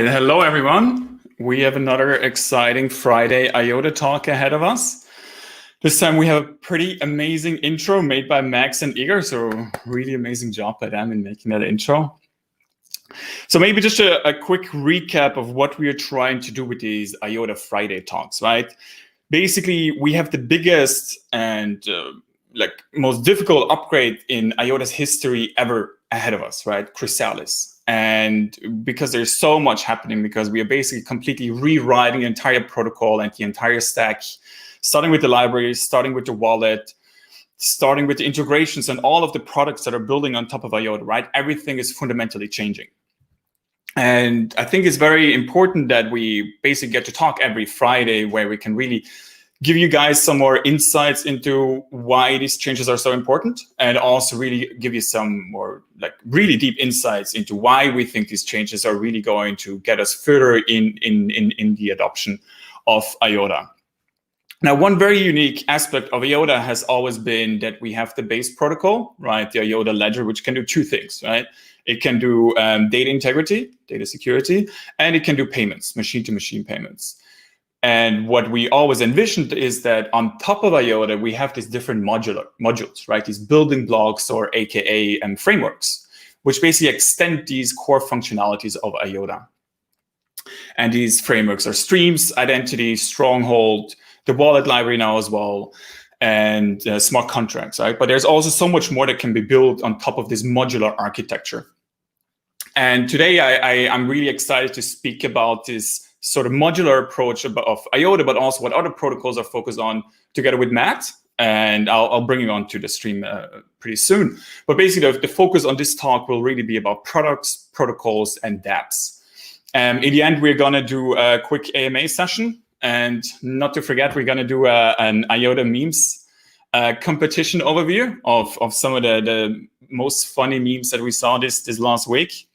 right, hello everyone. We have another exciting Friday IOTA Talk ahead of us. This time we have a pretty amazing intro made by Max and Igor, so really amazing job by them in making that intro. So maybe just a quick recap of what we are trying to do with these IOTA Friday Talks, right? Basically, we have the biggest and most difficult upgrade in IOTA's history ever ahead of us, right? Chrysalis. And because there's so much happening, because we are basically completely rewriting the entire protocol and the entire stack, starting with the libraries, starting with the wallet, starting with the integrations and all of the products that are building on top of IOTA, right? Everything is fundamentally changing. And I think it's very important that we basically get to talk every Friday where we can really give you guys some more insights into why these changes are so important, and also really give you some more really deep insights into why we think these changes are really going to get us further in the adoption of IOTA. Now, one very unique aspect of IOTA has always been that we have the base protocol, right? The IOTA ledger, which can do two things, right? It can do data integrity, data security, and it can do payments, machine-to-machine payments. And what we always envisioned is that on top of IOTA, we have these different modules, right? These building blocks, or AKA frameworks, which basically extend these core functionalities of IOTA. And these frameworks are streams, identity, Stronghold, the wallet library now as well, and smart contracts, right? But there's also so much more that can be built on top of this modular architecture. And today I'm really excited to speak about this sort of modular approach of IOTA, but also what other protocols are focused on, together with Matt. And I'll bring you onto the stream pretty soon. But basically, the focus on this talk will really be about products, protocols, and dApps. In the end, we're going to do a quick AMA session. And not to forget, we're going to do an IOTA memes competition overview of some of the most funny memes that we saw this last week.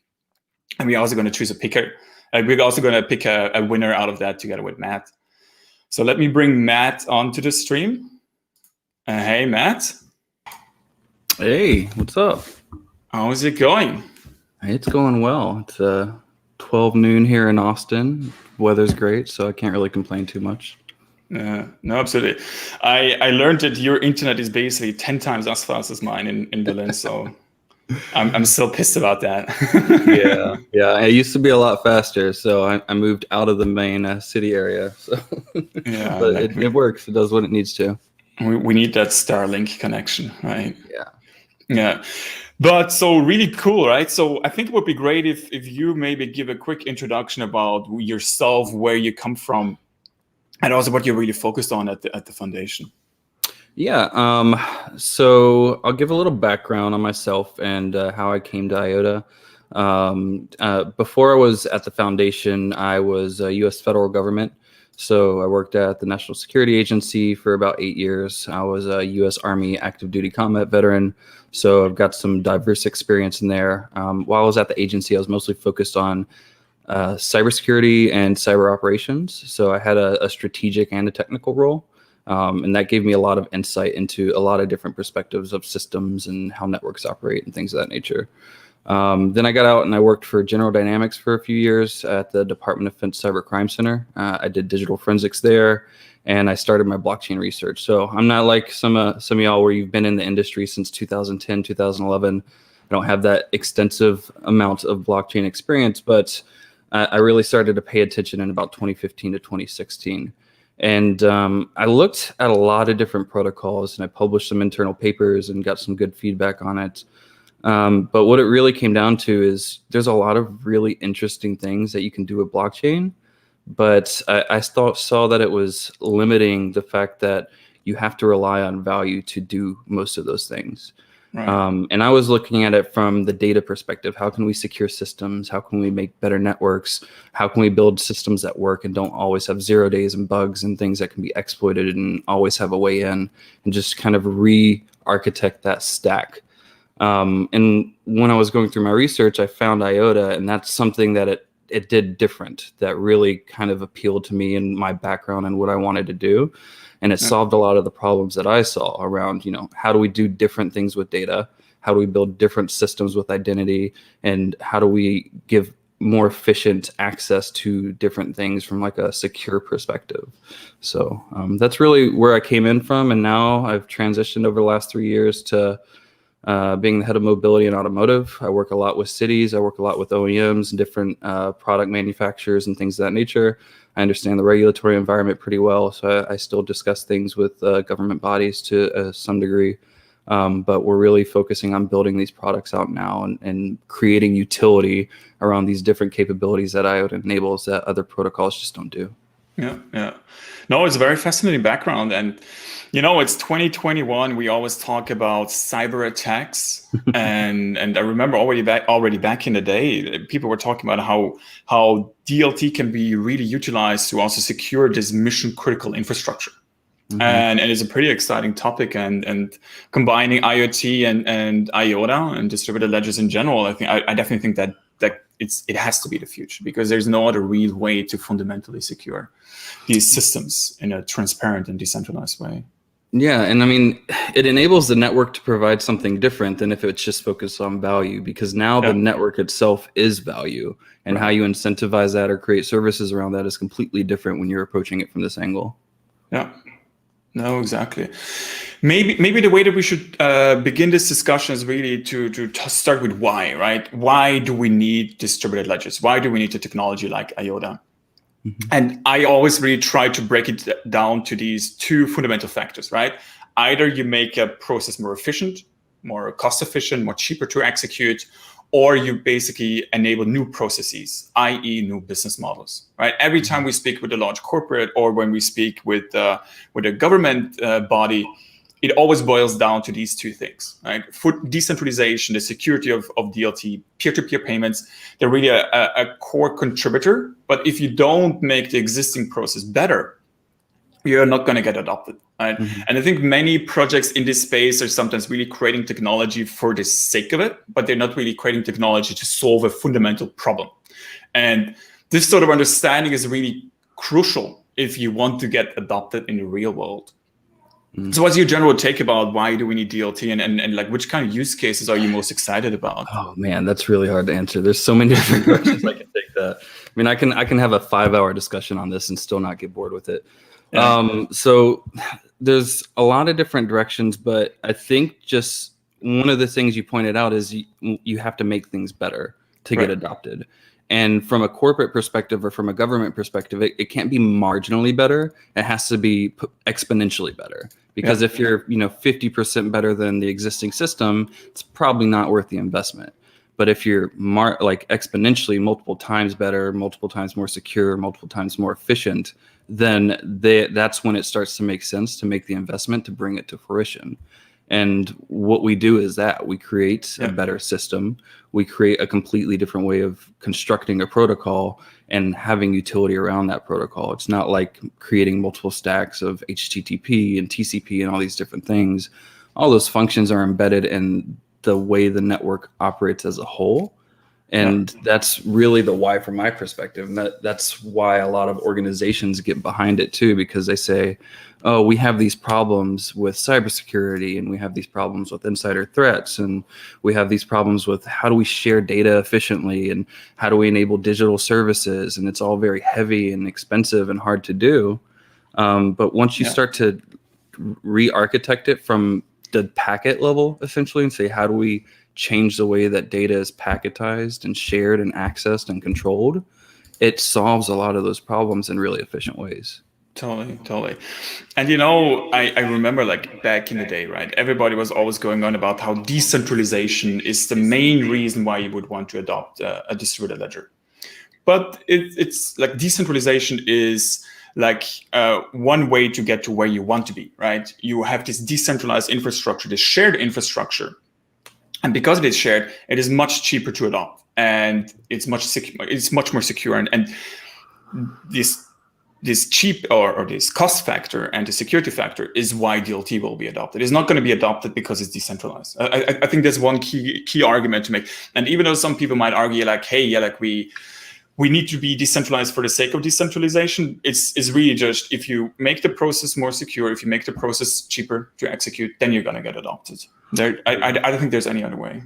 And we're also going to choose a picker. We're also going to pick a winner out of that together with Matt. So let me bring Matt onto the stream. Hey, Matt. Hey, what's up? How's it going? It's going well. It's 12 noon here in Austin. Weather's great, so I can't really complain too much. No, absolutely. I learned that your internet is basically 10 times as fast as mine in Berlin, so I'm still pissed about that. Yeah. It used to be a lot faster, so I moved out of the main city area. So, yeah, but it works. It does what it needs to. We need that Starlink connection, right? Yeah. But so really cool, right? So I think it would be great if you maybe give a quick introduction about yourself, where you come from, and also what you're really focused on at the foundation. Yeah, so I'll give a little background on myself and how I came to IOTA. Before I was at the foundation, I was U.S. federal government. So I worked at the National Security Agency for about 8 years. I was a U.S. Army active duty combat veteran, so I've got some diverse experience in there. While I was at the agency, I was mostly focused on cybersecurity and cyber operations. So I had a strategic and a technical role. And that gave me a lot of insight into a lot of different perspectives of systems and how networks operate and things of that nature. Then I got out and I worked for General Dynamics for a few years at the Department of Defense Cyber Crime Center. I did digital forensics there, and I started my blockchain research. So I'm not like some of y'all where you've been in the industry since 2010, 2011. I don't have that extensive amount of blockchain experience, but I really started to pay attention in about 2015 to 2016. And I looked at a lot of different protocols, and I published some internal papers and got some good feedback on it. But what it really came down to is there's a lot of really interesting things that you can do with blockchain, but I saw that it was limiting the fact that you have to rely on value to do most of those things. Right. And I was looking at it from the data perspective. How can we secure systems? How can we make better networks? How can we build systems that work and don't always have 0 days and bugs and things that can be exploited and always have a way in, and just kind of re-architect that stack. And when I was going through my research, I found IOTA, and that's something that it did different, that really kind of appealed to me and my background and what I wanted to do. And it solved a lot of the problems that I saw around, how do we do different things with data? How do we build different systems with identity? And how do we give more efficient access to different things from like a secure perspective. So that's really where I came in from. And now I've transitioned over the last 3 years to being the head of mobility and automotive. I work a lot with cities. I work a lot with OEMs and different product manufacturers and things of that nature. I understand the regulatory environment pretty well. So I still discuss things with government bodies to some degree. But we're really focusing on building these products out now and creating utility around these different capabilities that IOTA enables that other protocols just don't do. Yeah. No, it's a very fascinating background. And, it's 2021. We always talk about cyber attacks. and I remember already back in the day, people were talking about how DLT can be really utilized to also secure this mission critical infrastructure. Mm-hmm. And it's a pretty exciting topic, and combining IoT and IOTA and distributed ledgers in general, I definitely think that it has to be the future, because there's no other real way to fundamentally secure these systems in a transparent and decentralized way. Yeah, and I mean, it enables the network to provide something different than if it's just focused on value, because now the network itself is value, and how you incentivize that or create services around that is completely different when you're approaching it from this angle. Yeah. No, exactly. Maybe the way that we should begin this discussion is really to start with why, right? Why do we need distributed ledgers? Why do we need a technology like IOTA? Mm-hmm. And I always really try to break it down to these two fundamental factors, right? Either you make a process more efficient, more cost efficient, more cheaper to execute, or you basically enable new processes, i.e. new business models, right? Every time we speak with a large corporate or when we speak with a government body, it always boils down to these two things, right? For decentralization, the security of DLT, peer-to-peer payments, they're really a core contributor. But if you don't make the existing process better, you're not going to get adopted, right? Mm-hmm. And I think many projects in this space are sometimes really creating technology for the sake of it, but they're not really creating technology to solve a fundamental problem. And this sort of understanding is really crucial if you want to get adopted in the real world. Mm-hmm. So what's your general take about why do we need DLT, and like which kind of use cases are you most excited about? Oh man, that's really hard to answer. There's so many different directions I can take that. I mean, I can have a 5-hour discussion on this and still not get bored with it. Yeah. So there's a lot of different directions, but I think just one of the things you pointed out is you have to make things better to get adopted. And from a corporate perspective or from a government perspective, it can't be marginally better. It has to be exponentially better, because if you're 50% better than the existing system, it's probably not worth the investment. But if you're like exponentially multiple times better, multiple times more secure, multiple times more efficient, then that's when it starts to make sense to make the investment to bring it to fruition. And what we do is that we create a better system. We create a completely different way of constructing a protocol and having utility around that protocol. It's not like creating multiple stacks of HTTP and TCP and all these different things. All those functions are embedded in the way the network operates as a whole. And that's really the why from my perspective. And that's why a lot of organizations get behind it too, because they say, oh, we have these problems with cybersecurity, and we have these problems with insider threats, and we have these problems with how do we share data efficiently, and how do we enable digital services, and it's all very heavy and expensive and hard to do. But once you start to re-architect it from the packet level, essentially, and say, how do we change the way that data is packetized and shared and accessed and controlled, it solves a lot of those problems in really efficient ways. Totally. And I remember like back in the day, right? Everybody was always going on about how decentralization is the main reason why you would want to adopt a distributed ledger. But it's like decentralization is like one way to get to where you want to be, right? You have this decentralized infrastructure, this shared infrastructure. And because it is shared, it is much cheaper to adopt, and it's much more secure. And this cheap or this cost factor and the security factor is why DLT will be adopted. It's not going to be adopted because it's decentralized. I think that's one key argument to make. And even though some people might argue like, hey, like we need to be decentralized for the sake of decentralization, it's really just if you make the process more secure, if you make the process cheaper to execute, then you're going to get adopted. I don't think there's any other way.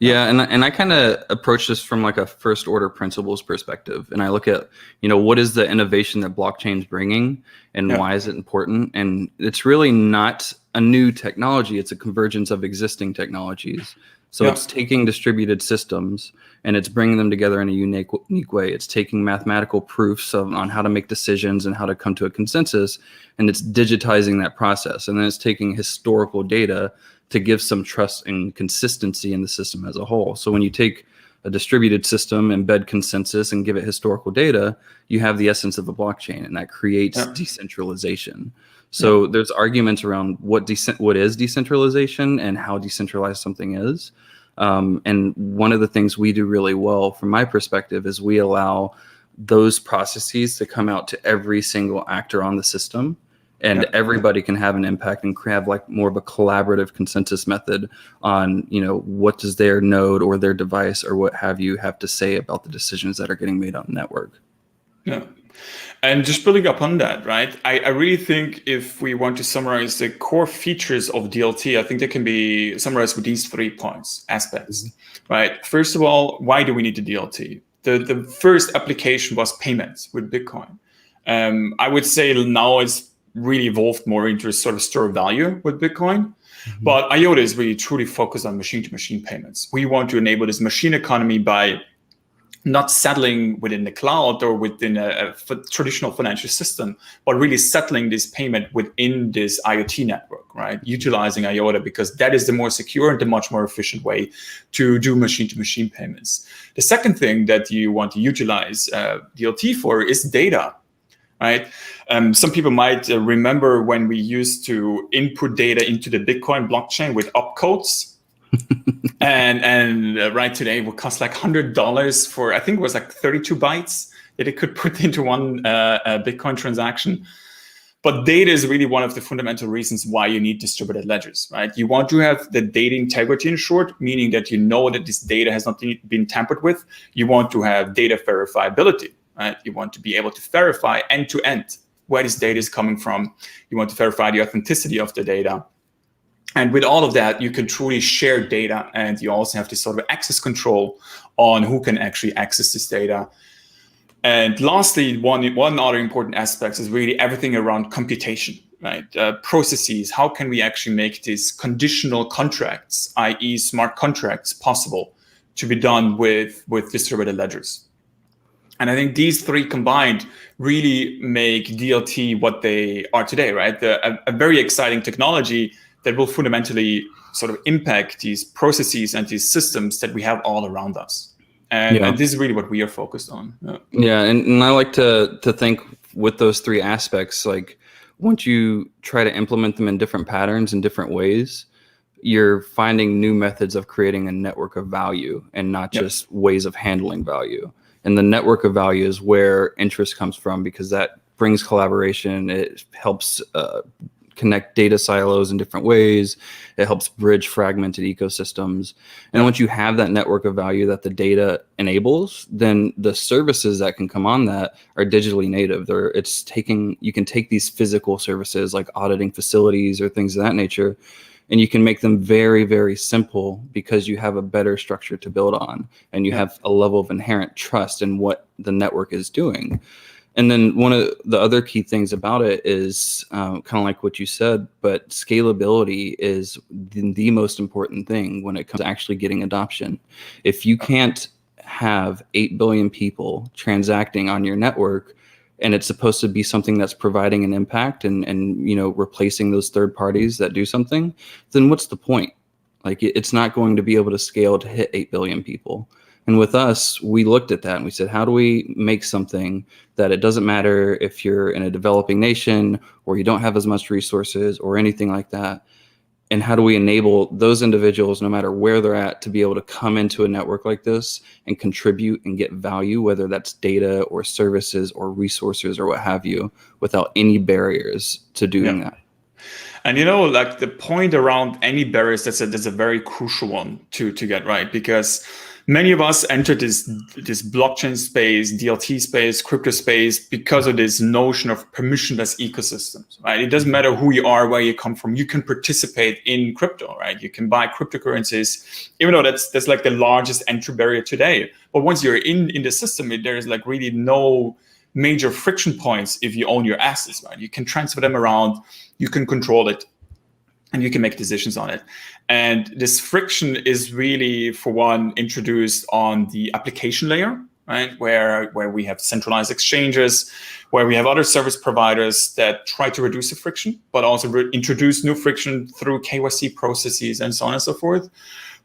Yeah, and I kind of approach this from like a first order principles perspective, and I look at, what is the innovation that blockchain's bringing, and why is it important? And it's really not a new technology; it's a convergence of existing technologies. So it's taking distributed systems and it's bringing them together in a unique way. It's taking mathematical proofs on how to make decisions and how to come to a consensus, and it's digitizing that process. And then it's taking historical data to give some trust and consistency in the system as a whole. So when you take a distributed system, embed consensus, and give it historical data, you have the essence of a blockchain, and that creates decentralization. So there's arguments around what is decentralization and how decentralized something is. And one of the things we do really well, from my perspective, is we allow those processes to come out to every single actor on the system, and everybody can have an impact and have like more of a collaborative consensus method on, what does their node or their device or what have you have to say about the decisions that are getting made on the network. Yeah. And just building upon that, right? I really think if we want to summarize the core features of DLT, I think they can be summarized with these 3 aspects, right? First of all, why do we need the DLT? The first application was payments with Bitcoin. I would say now it's really evolved more into a sort of store of value with Bitcoin. But IOTA is really truly focused on machine-to-machine payments. We want to enable this machine economy by not settling within the cloud or within a traditional financial system, but really settling this payment within this IoT network, right? Utilizing IOTA, because that is the more secure and the much more efficient way to do machine-to-machine payments. The second thing that you want to utilize DLT for is data, right? Some people might remember when we used to input data into the Bitcoin blockchain with opcodes. and right today it would cost like $100 for, I think it was like 32 bytes that it could put into one Bitcoin transaction. But data is really one of the fundamental reasons why you need distributed ledgers, right? You want to have the data integrity ensured, meaning that you know that this data has not been tampered with. You want to have data verifiability, right? You want to be able to verify end to end where this data is coming from. You want to verify the authenticity of the data. And with all of that, you can truly share data, and you also have this sort of access control on who can actually access this data. And lastly, one other important aspect is really everything around computation, right? Processes, how can we actually make these conditional contracts, i.e. smart contracts, possible to be done with distributed ledgers? And I think these 3 combined really make DLT what they are today, right? A very exciting technology that will fundamentally sort of impact these processes and these systems that we have all around us. And this is really what we are focused on. And I like to think with those 3 aspects, like once you try to implement them in different patterns in different ways, you're finding new methods of creating a network of value and not just ways of handling value. And the network of value is where interest comes from, because that brings collaboration. It helps connect data silos in different ways. It helps bridge fragmented ecosystems. And once you have that network of value that the data enables, then the services that can come on that are digitally native. You can take these physical services like auditing facilities or things of that nature, and you can make them very, very simple because you have a better structure to build on, and you have a level of inherent trust in what the network is doing. And then one of the other key things about it is kind of like what you said, but scalability is the most important thing when it comes to actually getting adoption. If you can't have 8 billion people transacting on your network, and it's supposed to be something that's providing an impact and replacing those third parties that do something, then what's the point? Like, it's not going to be able to scale to hit 8 billion people. And with us, we looked at that and we said, how do we make something that it doesn't matter if you're in a developing nation or you don't have as much resources or anything like that? And how do we enable those individuals, no matter where they're at, to be able to come into a network like this and contribute and get value, whether that's data or services or resources or what have you, without any barriers to doing that? And like the point around any barriers, that's a very crucial one to get right, because many of us entered this blockchain space, DLT space, crypto space because of this notion of permissionless ecosystems, right? It doesn't matter who you are, where you come from, you can participate in crypto, right? You can buy cryptocurrencies, even though that's like the largest entry barrier today. But once you're in the system, there's like really no major friction points if you own your assets, right? You can transfer them around, you can control it, and you can make decisions on it. And this friction is really, for one, introduced on the application layer, right? Where we have centralized exchanges, where we have other service providers that try to reduce the friction, but also introduce new friction through KYC processes and so on and so forth.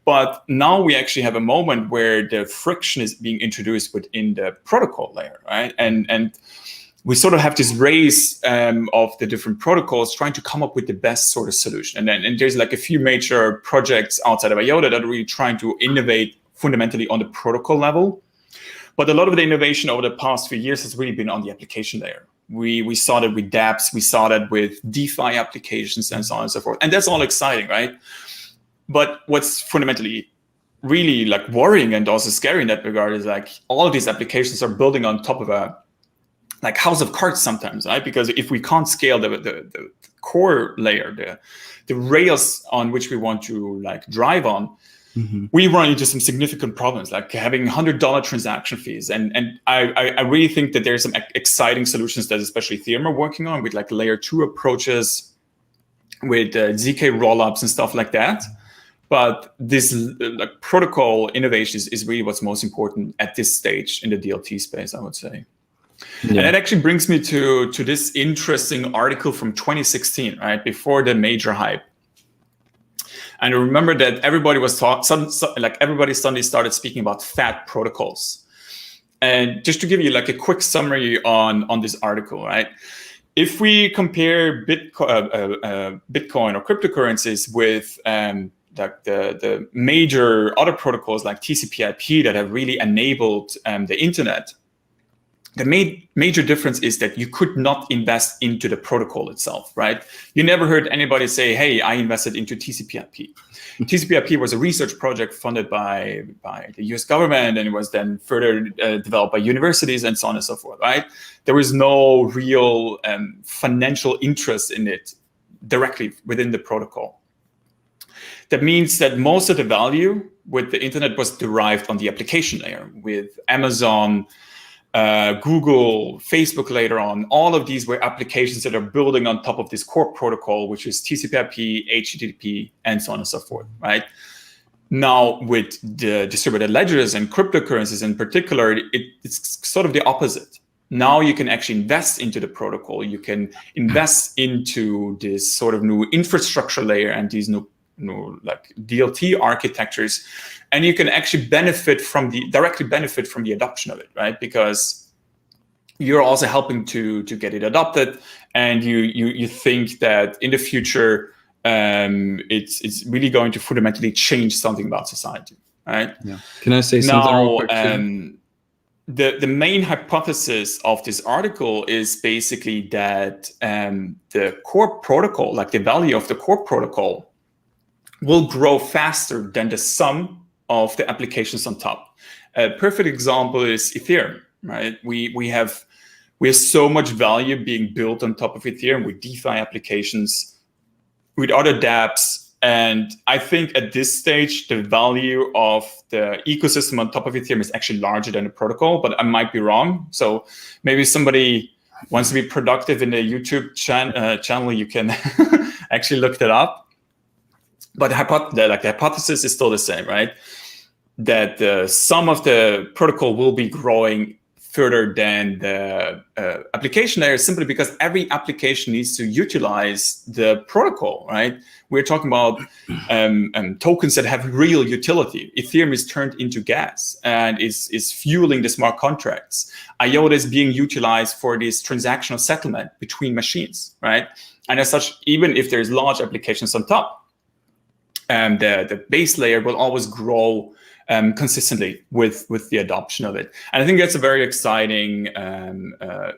But now we actually have a moment where the friction is being introduced within the protocol layer, right? And we sort of have this race of the different protocols trying to come up with the best sort of solution. And there's like a few major projects outside of IOTA that are really trying to innovate fundamentally on the protocol level. But a lot of the innovation over the past few years has really been on the application layer. We saw that with dApps, we saw that with DeFi applications and so on and so forth. And that's all exciting, right? But what's fundamentally really like worrying and also scary in that regard is like all of these applications are building on top of a like house of cards sometimes, right? Because if we can't scale the core layer, the rails on which we want to like drive on, we run into some significant problems, like having $100 transaction fees. And I really think that there's some exciting solutions that especially Ethereum are working on with like layer 2 approaches, with ZK rollups and stuff like that. But this like protocol innovation is really what's most important at this stage in the DLT space, I would say. Yeah. And that actually brings me to this interesting article from 2016, right, before the major hype. And I remember that everybody suddenly started speaking about fat protocols. And just to give you like a quick summary on this article, right? If we compare Bitcoin or cryptocurrencies with like the major other protocols like TCP/IP that have really enabled the internet, the major difference is that you could not invest into the protocol itself, right? You never heard anybody say, hey, I invested into TCP/IP. TCP/IP was a research project funded by the US government, and it was then further developed by universities and so on and so forth, right? There was no real financial interest in it directly within the protocol. That means that most of the value with the internet was derived on the application layer with Amazon, Google, Facebook later on. All of these were applications that are building on top of this core protocol, which is TCP/IP, HTTP, and so on and so forth, right? Now, with the distributed ledgers and cryptocurrencies in particular, it's sort of the opposite. Now you can actually invest into the protocol. You can invest into this sort of new infrastructure layer and these new like DLT architectures, and you can actually directly benefit from the adoption of it, right? Because you're also helping to get it adopted, and you think that in the future it's really going to fundamentally change something about society, right? Yeah. Can I say something real quick? The main hypothesis of this article is basically that the core protocol, like the value of the core protocol, will grow faster than the sum of the applications on top. A perfect example is Ethereum, right? We have so much value being built on top of Ethereum with DeFi applications, with other dApps. And I think at this stage, the value of the ecosystem on top of Ethereum is actually larger than the protocol, but I might be wrong. So maybe somebody wants to be productive in the YouTube channel, you can actually look that up. But the hypothesis is still the same, right? That the sum of the protocol will be growing further than the application layer, simply because every application needs to utilize the protocol, right? We're talking about tokens that have real utility. Ethereum is turned into gas and is fueling the smart contracts. IOTA is being utilized for this transactional settlement between machines, right? And as such, even if there's large applications on top, the base layer will always grow consistently with the adoption of it. And I think that's a very exciting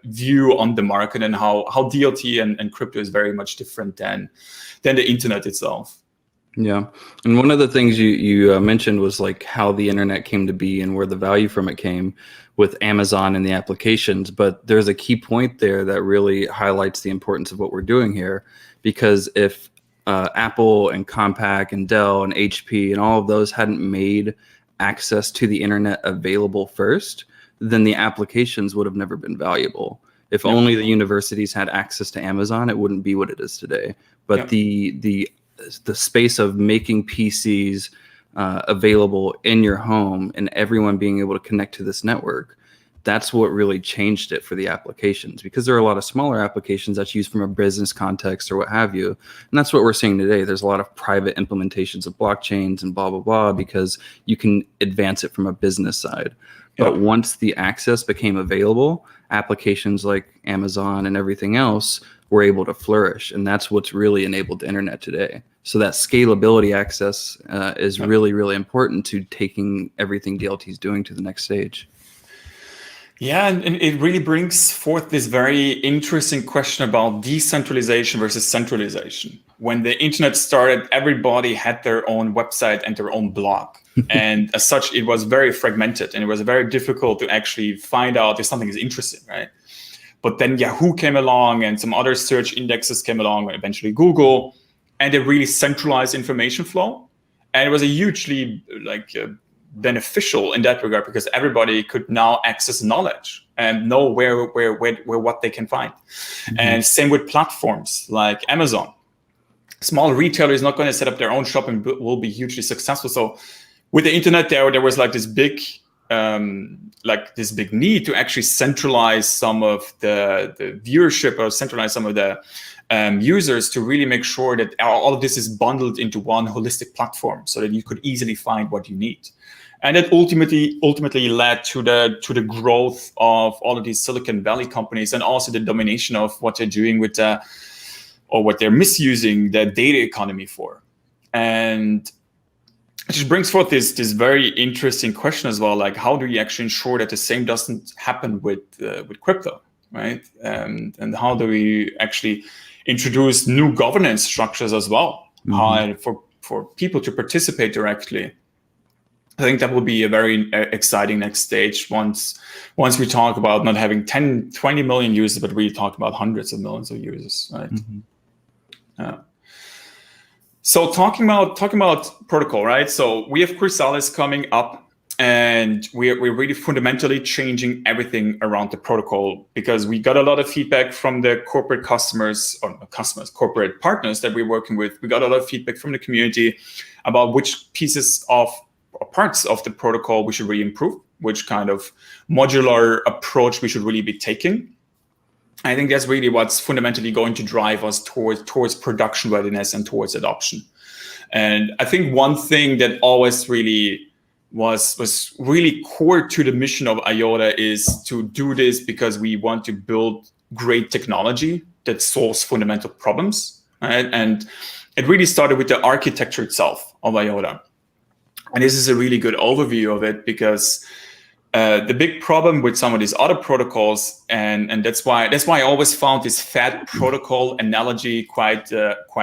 view on the market and how DLT and crypto is very much different than the internet itself. Yeah. And one of the things you mentioned was like how the internet came to be and where the value from it came with Amazon and the applications. But there's a key point there that really highlights the importance of what we're doing here. Because if Apple and Compaq and Dell and HP and all of those hadn't made access to the internet available first, then the applications would have never been valuable. If only the universities had access to Amazon, it wouldn't be what it is today. But the space of making PCs available in your home and everyone being able to connect to this network, that's what really changed it for the applications, because there are a lot of smaller applications that's used from a business context or what have you. And that's what we're seeing today. There's a lot of private implementations of blockchains and blah, blah, blah, because you can advance it from a business side. But once the access became available, applications like Amazon and everything else were able to flourish. And that's what's really enabled the internet today. So that scalability access is really, really important to taking everything DLT is doing to the next stage. Yeah, and it really brings forth this very interesting question about decentralization versus centralization. When the internet started, everybody had their own website and their own blog. And as such, it was very fragmented and it was very difficult to actually find out if something is interesting, right? But then Yahoo came along and some other search indexes came along, eventually Google, and they really centralized information flow. And it was a hugely beneficial in that regard, because everybody could now access knowledge and know where what they can find. And same with platforms like Amazon. Small retailer is not going to set up their own shop and will be hugely successful. So with the internet, there was like this big need to actually centralize some of the viewership, or centralize some of the users, to really make sure that all of this is bundled into one holistic platform, so that you could easily find what you need. And that ultimately led to the growth of all of these Silicon Valley companies, and also the domination of what they're doing with or what they're misusing the data economy for. And it just brings forth this very interesting question as well, like how do you actually ensure that the same doesn't happen with crypto, right? And how do we actually introduce new governance structures as well, for people to participate directly? I think that will be a very exciting next stage once we talk about not having 10, 20 million users, but we talk about hundreds of millions of users, right? So talking about protocol, right? So we have Chrysalis coming up, and we're really fundamentally changing everything around the protocol, because we got a lot of feedback from the corporate corporate partners that we're working with. We got a lot of feedback from the community about which pieces of parts of the protocol we should really improve, which kind of modular approach we should really be taking. I think that's really what's fundamentally going to drive us towards production readiness and towards adoption. And I think one thing that always really was really core to the mission of IOTA is to do this because we want to build great technology that solves fundamental problems, right? And it really started with the architecture itself of IOTA. And this is a really good overview of it, because the big problem with some of these other protocols, and that's why I always found this fat protocol analogy quite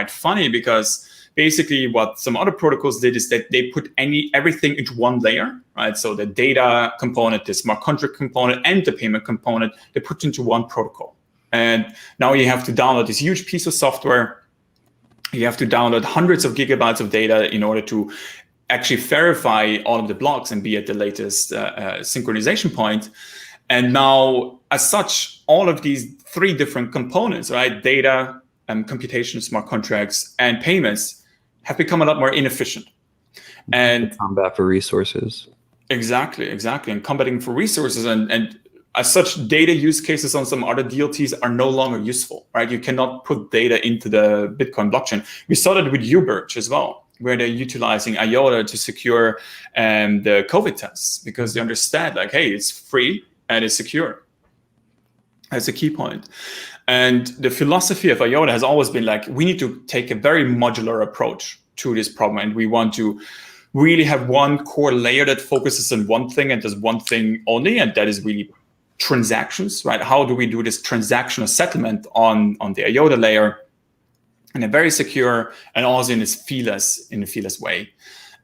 funny, because basically what some other protocols did is that they put everything into one layer, right? So the data component, the smart contract component, and the payment component, they put into one protocol. And now you have to download this huge piece of software. You have to download hundreds of gigabytes of data in order to actually verify all of the blocks and be at the latest synchronization point. And now, as such, all of these three different components, right, data, computation, smart contracts, and payments, have become a lot more inefficient. And combat for resources. Exactly, and combating for resources, and as such, data use cases on some other DLTs are no longer useful, right? You cannot put data into the Bitcoin blockchain. We saw that with Uberge as well, where they're utilizing IOTA to secure the COVID tests, because they understand, like, hey, it's free and it's secure. That's a key point. And the philosophy of IOTA has always been like, we need to take a very modular approach to this problem, and we want to really have one core layer that focuses on one thing and does one thing only, and that is really transactions, right? How do we do this transactional settlement on the IOTA layer? in a very secure and also in a feeless way.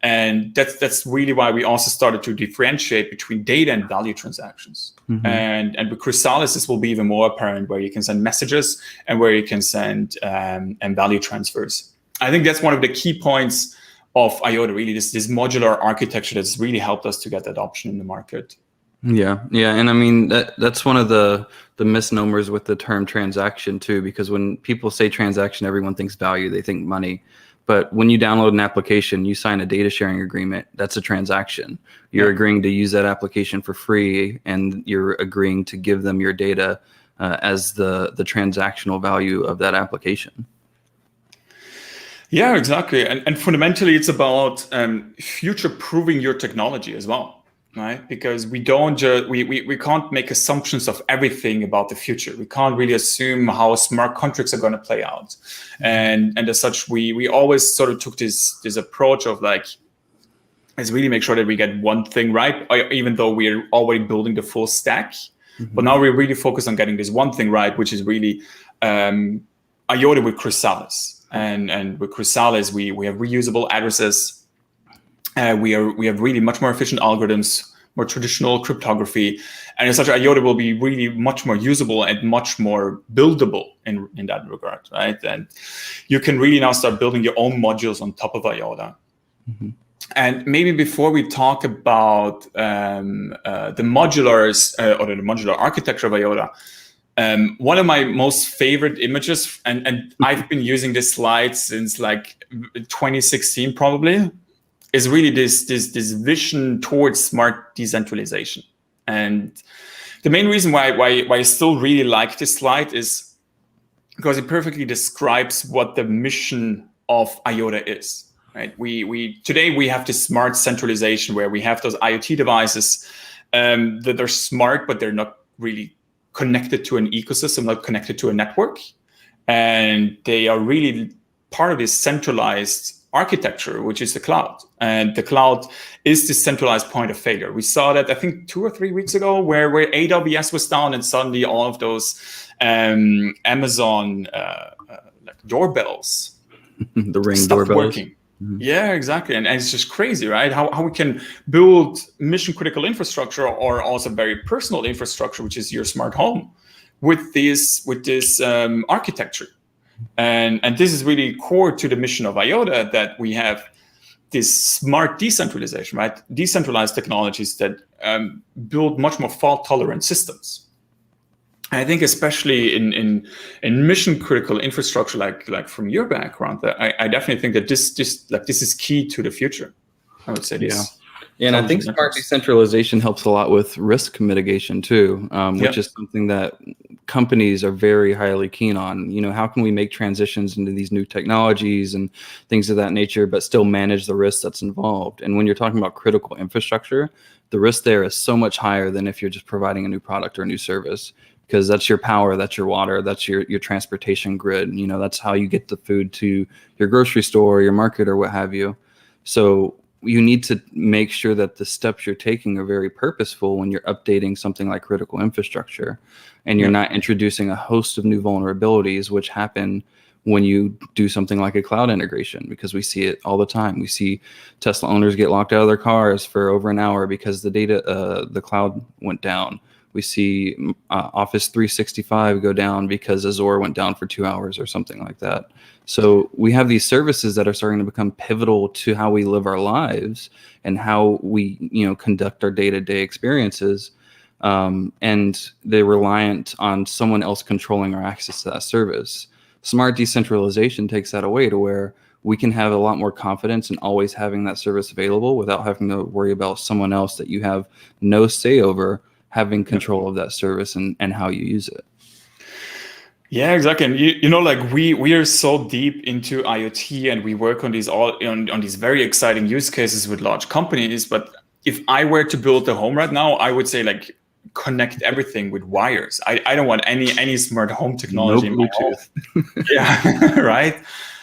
And that's really why we also started to differentiate between data and value transactions. And with Chrysalis, this will be even more apparent, where you can send messages and where you can send and value transfers. I think that's one of the key points of IOTA, really, this modular architecture that's really helped us to get adoption in the market. Yeah, and I mean that's one of the misnomers with the term transaction too, because when people say transaction, everyone thinks value, they think money. But when you download an application, you sign a data sharing agreement, that's a transaction. You're agreeing to use that application for free, and you're agreeing to give them your data as the transactional value of that application. Yeah, exactly. And fundamentally, it's about future-proofing your technology as well, right? Because we can't make assumptions of everything about the future. We can't really assume how smart contracts are going to play out. And as such, we always sort of took this approach of like, let's really make sure that we get one thing right, even though we're already building the full stack. But now we're really focused on getting this one thing right, which is really IOTA with Chrysalis. And with Chrysalis, we have reusable addresses. We have really much more efficient algorithms, more traditional cryptography, and as such, IOTA will be really much more usable and much more buildable in that regard, right? And you can really now start building your own modules on top of IOTA. And maybe before we talk about the modulars or the modular architecture of IOTA, one of my most favorite images, and I've been using this slide since like 2016 probably, is really this vision towards smart decentralization. And the main reason why I still really like this slide is because it perfectly describes what the mission of IOTA is. Right? Today we have this smart centralization where we have those IoT devices that are smart, but they're not really connected to an ecosystem, not connected to a network. And they are really part of this centralized architecture, which is the cloud. And the cloud is the centralized point of failure. We saw that, I think, 2 or 3 weeks ago, where AWS was down and suddenly all of those Amazon like doorbells, the Ring doorbells, working. Yeah, exactly. And it's just crazy, right? How we can build mission critical infrastructure, or also very personal infrastructure, which is your smart home, with this architecture. And this is really core to the mission of IOTA, that we have this smart decentralization, right? Decentralized technologies that build much more fault tolerant systems. And I think especially in mission critical infrastructure, like from your background, I definitely think that this is key to the future. I would say this. Yeah, and I think smart decentralization helps a lot with risk mitigation too, which is something that companies are very highly keen on. You know, how can we make transitions into these new technologies and things of that nature, but still manage the risk that's involved? And when you're talking about critical infrastructure, the risk there is so much higher than if you're just providing a new product or a new service, because that's your power, that's your water, that's your transportation grid. You know, that's how you get the food to your grocery store, or your market, or what have you. So you need to make sure that the steps you're taking are very purposeful when you're updating something like critical infrastructure, and you're not introducing a host of new vulnerabilities, which happen when you do something like a cloud integration, because we see it all the time. We see Tesla owners get locked out of their cars for over an hour because the cloud went down. We see Office 365 go down because Azure went down for 2 hours or something like that. So we have these services that are starting to become pivotal to how we live our lives and how we, conduct our day-to-day experiences. And they're reliant on someone else controlling our access to that service. Smart decentralization takes that away to where we can have a lot more confidence in always having that service available without having to worry about someone else that you have no say over having control of that service and how you use it. Yeah, exactly. And we are so deep into IoT, and we work on these very exciting use cases with large companies. But if I were to build a home right now, I would say connect everything with wires. I don't want any smart home technology in my home. Yeah, right.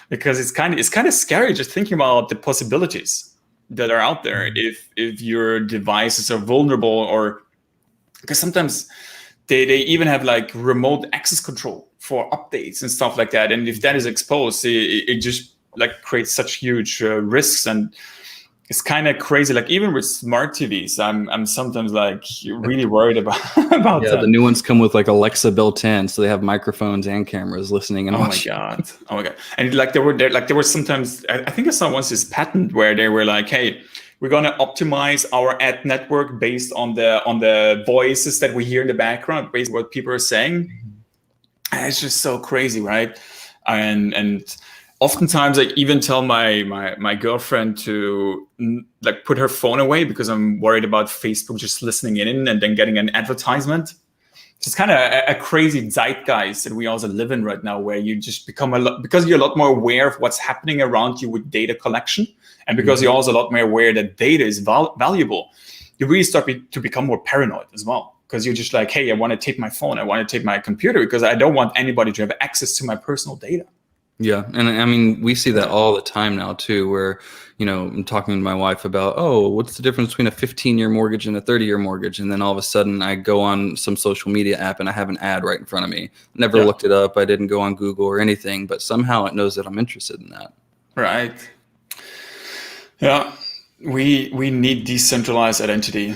Because it's kind of scary just thinking about the possibilities that are out there if your devices are vulnerable, or because sometimes they even have remote access control for updates and stuff like that. And if that is exposed, it just like creates such huge risks. And it's kind of crazy. Like even with smart TVs, I'm sometimes like really worried about Yeah, that. the new ones come with like Alexa built in, so they have microphones and cameras listening and watching. Oh my god! And like there were sometimes I think I saw once this patent where they were like, hey, we're gonna optimize our ad network based on the voices that we hear in the background, based on what people are saying. And it's just so crazy, right? And oftentimes I even tell my girlfriend to like put her phone away because I'm worried about Facebook just listening in and then getting an advertisement. It's kind of a crazy zeitgeist that we also live in right now, where you just become because you're a lot more aware of what's happening around you with data collection, and because you're also a lot more aware that data is valuable, you really start to become more paranoid as well. Because you're just like, hey, I want to take my phone, I want to take my computer, because I don't want anybody to have access to my personal data. Yeah. And I mean, we see that all the time now too, where, you know, I'm talking to my wife about, oh, what's the difference between a 15-year mortgage and a 30-year mortgage? And then all of a sudden I go on some social media app and I have an ad right in front of me. Never looked it up. I didn't go on Google or anything, but somehow it knows that I'm interested in that. Right. Yeah. We need decentralized identity.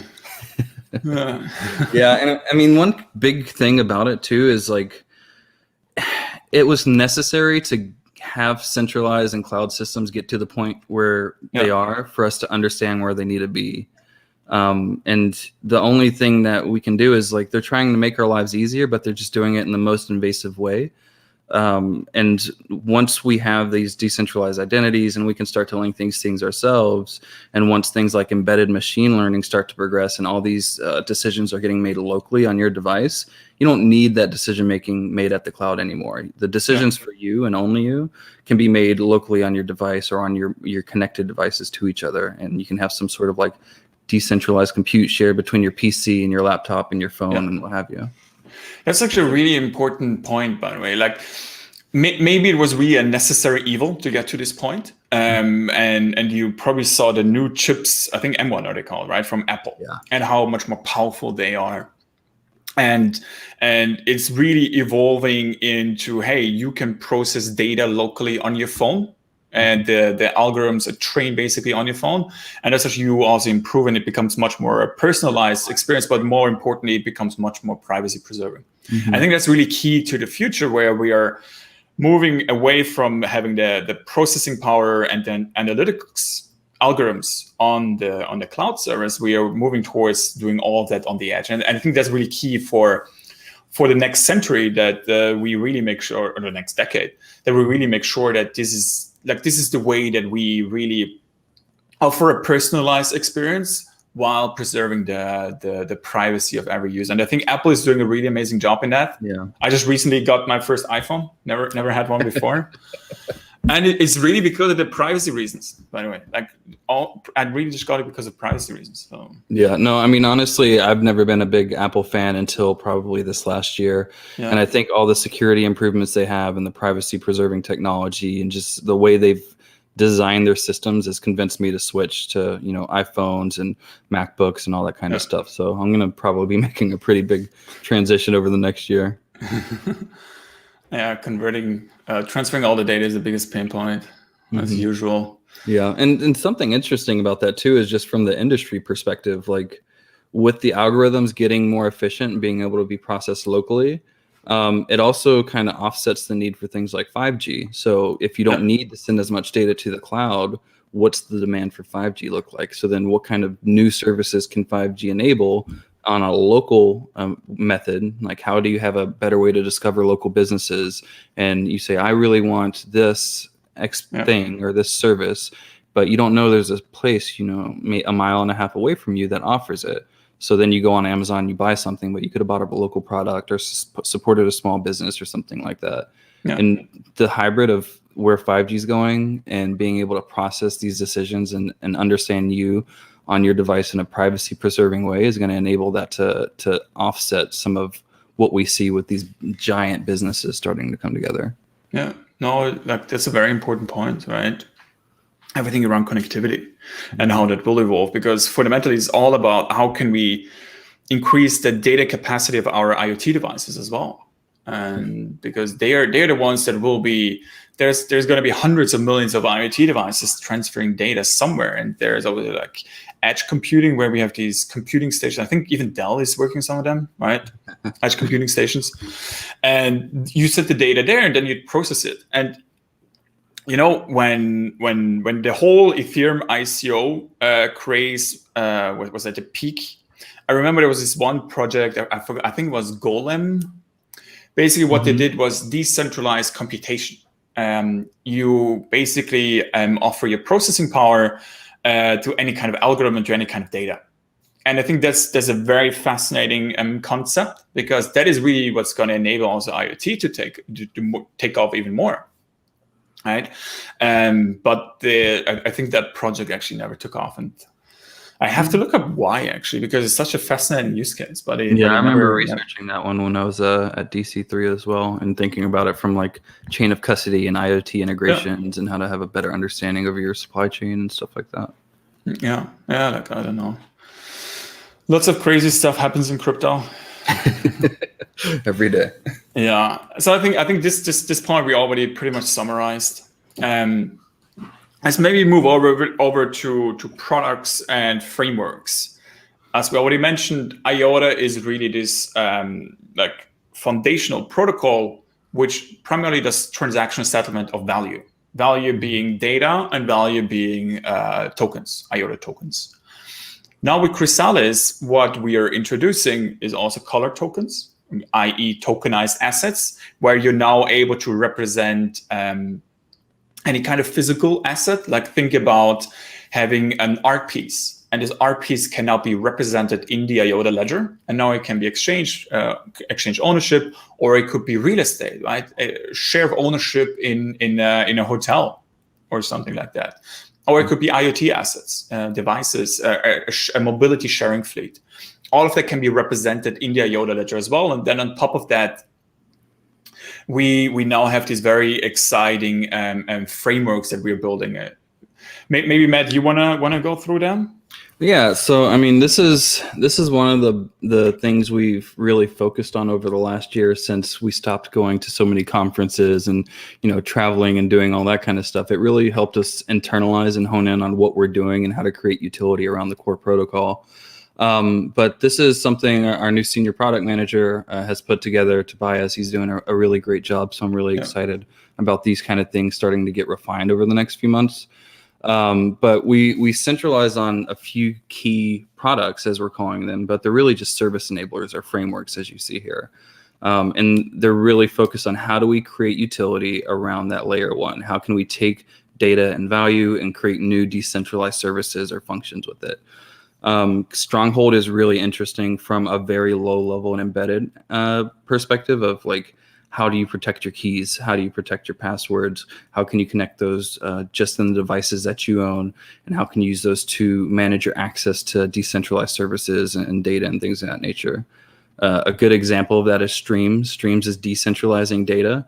Yeah. And I mean, one big thing about it too is like, it was necessary to have centralized and cloud systems get to the point where they are for us to understand where they need to be. And the only thing that we can do is like, they're trying to make our lives easier, but they're just doing it in the most invasive way. And once we have these decentralized identities and we can start to link these things ourselves, and once things like embedded machine learning start to progress and all these decisions are getting made locally on your device, you don't need that decision making made at the cloud anymore. The decisions for you and only you can be made locally on your device or on your connected devices to each other. And you can have some sort of like decentralized compute shared between your PC and your laptop and your phone and what have you. That's actually a really important point, by the way. Like maybe it was really a necessary evil to get to this point. And you probably saw the new chips, I think M1 are they called, right, from Apple, and how much more powerful they are. And it's really evolving into, hey, you can process data locally on your phone, and the algorithms are trained basically on your phone. And that's actually you also improve, and it becomes much more a personalized experience, but more importantly, it becomes much more privacy preserving. I think that's really key to the future, where we are moving away from having the processing power and then analytics algorithms on the cloud service. We are moving towards doing all of that on the edge. And I think that's really key for the next century, that we really make sure, or the next decade, that we really make sure that this is the way that we really offer a personalized experience while preserving the privacy of every user. And I think Apple is doing a really amazing job in that. Yeah. I just recently got my first iPhone. Never had one before. And it's really because of the privacy reasons, by the way. I really just got it because of privacy reasons. So. Yeah, no, I mean, honestly, I've never been a big Apple fan until probably this last year. Yeah. And I think all the security improvements they have and the privacy preserving technology and just the way they've designed their systems has convinced me to switch to, you know, iPhones and MacBooks and all that kind of stuff. So I'm going to probably be making a pretty big transition over the next year. Yeah, transferring all the data is the biggest pain point, as usual. Yeah, and something interesting about that too is just from the industry perspective, like with the algorithms getting more efficient and being able to be processed locally, it also kind of offsets the need for things like 5G. So if you don't need to send as much data to the cloud, what's the demand for 5G look like? So then what kind of new services can 5G enable on a local method? Like, how do you have a better way to discover local businesses? And you say, I really want this thing or this service, but you don't know there's a place, you know, a mile and a half away from you that offers it. So then you go on Amazon, you buy something, but you could have bought a local product or supported a small business or something like that. Yeah. And the hybrid of where 5G is going and being able to process these decisions and understand you on your device in a privacy preserving way is going to enable that to offset some of what we see with these giant businesses starting to come together. Yeah, no, like that's a very important point, right? Everything around connectivity and how that will evolve, because fundamentally it's all about how can we increase the data capacity of our IoT devices as well. and because they're the ones that will be there's going to be hundreds of millions of IoT devices transferring data somewhere, and there's always like edge computing where we have these computing stations. I think even Dell is working some of them, right? Edge computing stations, and you set the data there, and then you process it. And you know, when the whole Ethereum ICO craze was at the peak, I remember there was this one project, I forgot, I think it was Golem. Basically, what they did was decentralized computation. You basically offer your processing power to any kind of algorithm, to any kind of data. And I think that's a very fascinating concept, because that is really what's going to enable also IoT to take off even more. Right, but I think that project actually never took off, and I have to look up why, actually, because it's such a fascinating use case. But I remember researching that one when I was at DC3 as well, and thinking about it from like chain of custody and IoT integrations and how to have a better understanding of your supply chain and stuff like that. Yeah, like I don't know, lots of crazy stuff happens in crypto. Every day. Yeah. So I think this point we already pretty much summarized. Let's maybe move over to products and frameworks. As we already mentioned, IOTA is really this like foundational protocol which primarily does transaction settlement of value. Value being data and value being tokens, IOTA tokens. Now with Chrysalis, what we are introducing is also color tokens, i.e. tokenized assets, where you're now able to represent any kind of physical asset. Like think about having an art piece, and this art piece can now be represented in the IOTA ledger, and now it can be exchange ownership, or it could be real estate, right? A share of ownership in a hotel or something like that. Or it could be IoT assets, devices, a mobility sharing fleet. All of that can be represented in the IOTA ledger as well. And then on top of that, we now have these very exciting frameworks that we're building. Maybe Matt, you wanna go through them? Yeah, so I mean, this is one of the things we've really focused on over the last year, since we stopped going to so many conferences and traveling and doing all that kind of stuff. It really helped us internalize and hone in on what we're doing and how to create utility around the core protocol. But this is something our new senior product manager has put together, Tobias. He's doing a really great job, so I'm really excited about these kind of things starting to get refined over the next few months. But we centralize on a few key products, as we're calling them, but they're really just service enablers or frameworks, as you see here. And they're really focused on how do we create utility around that layer one? How can we take data and value and create new decentralized services or functions with it? Stronghold is really interesting from a very low level and embedded perspective of like, how do you protect your keys? How do you protect your passwords? How can you connect those just in the devices that you own? And how can you use those to manage your access to decentralized services and data and things of that nature? A good example of that is Streams. Streams is decentralizing data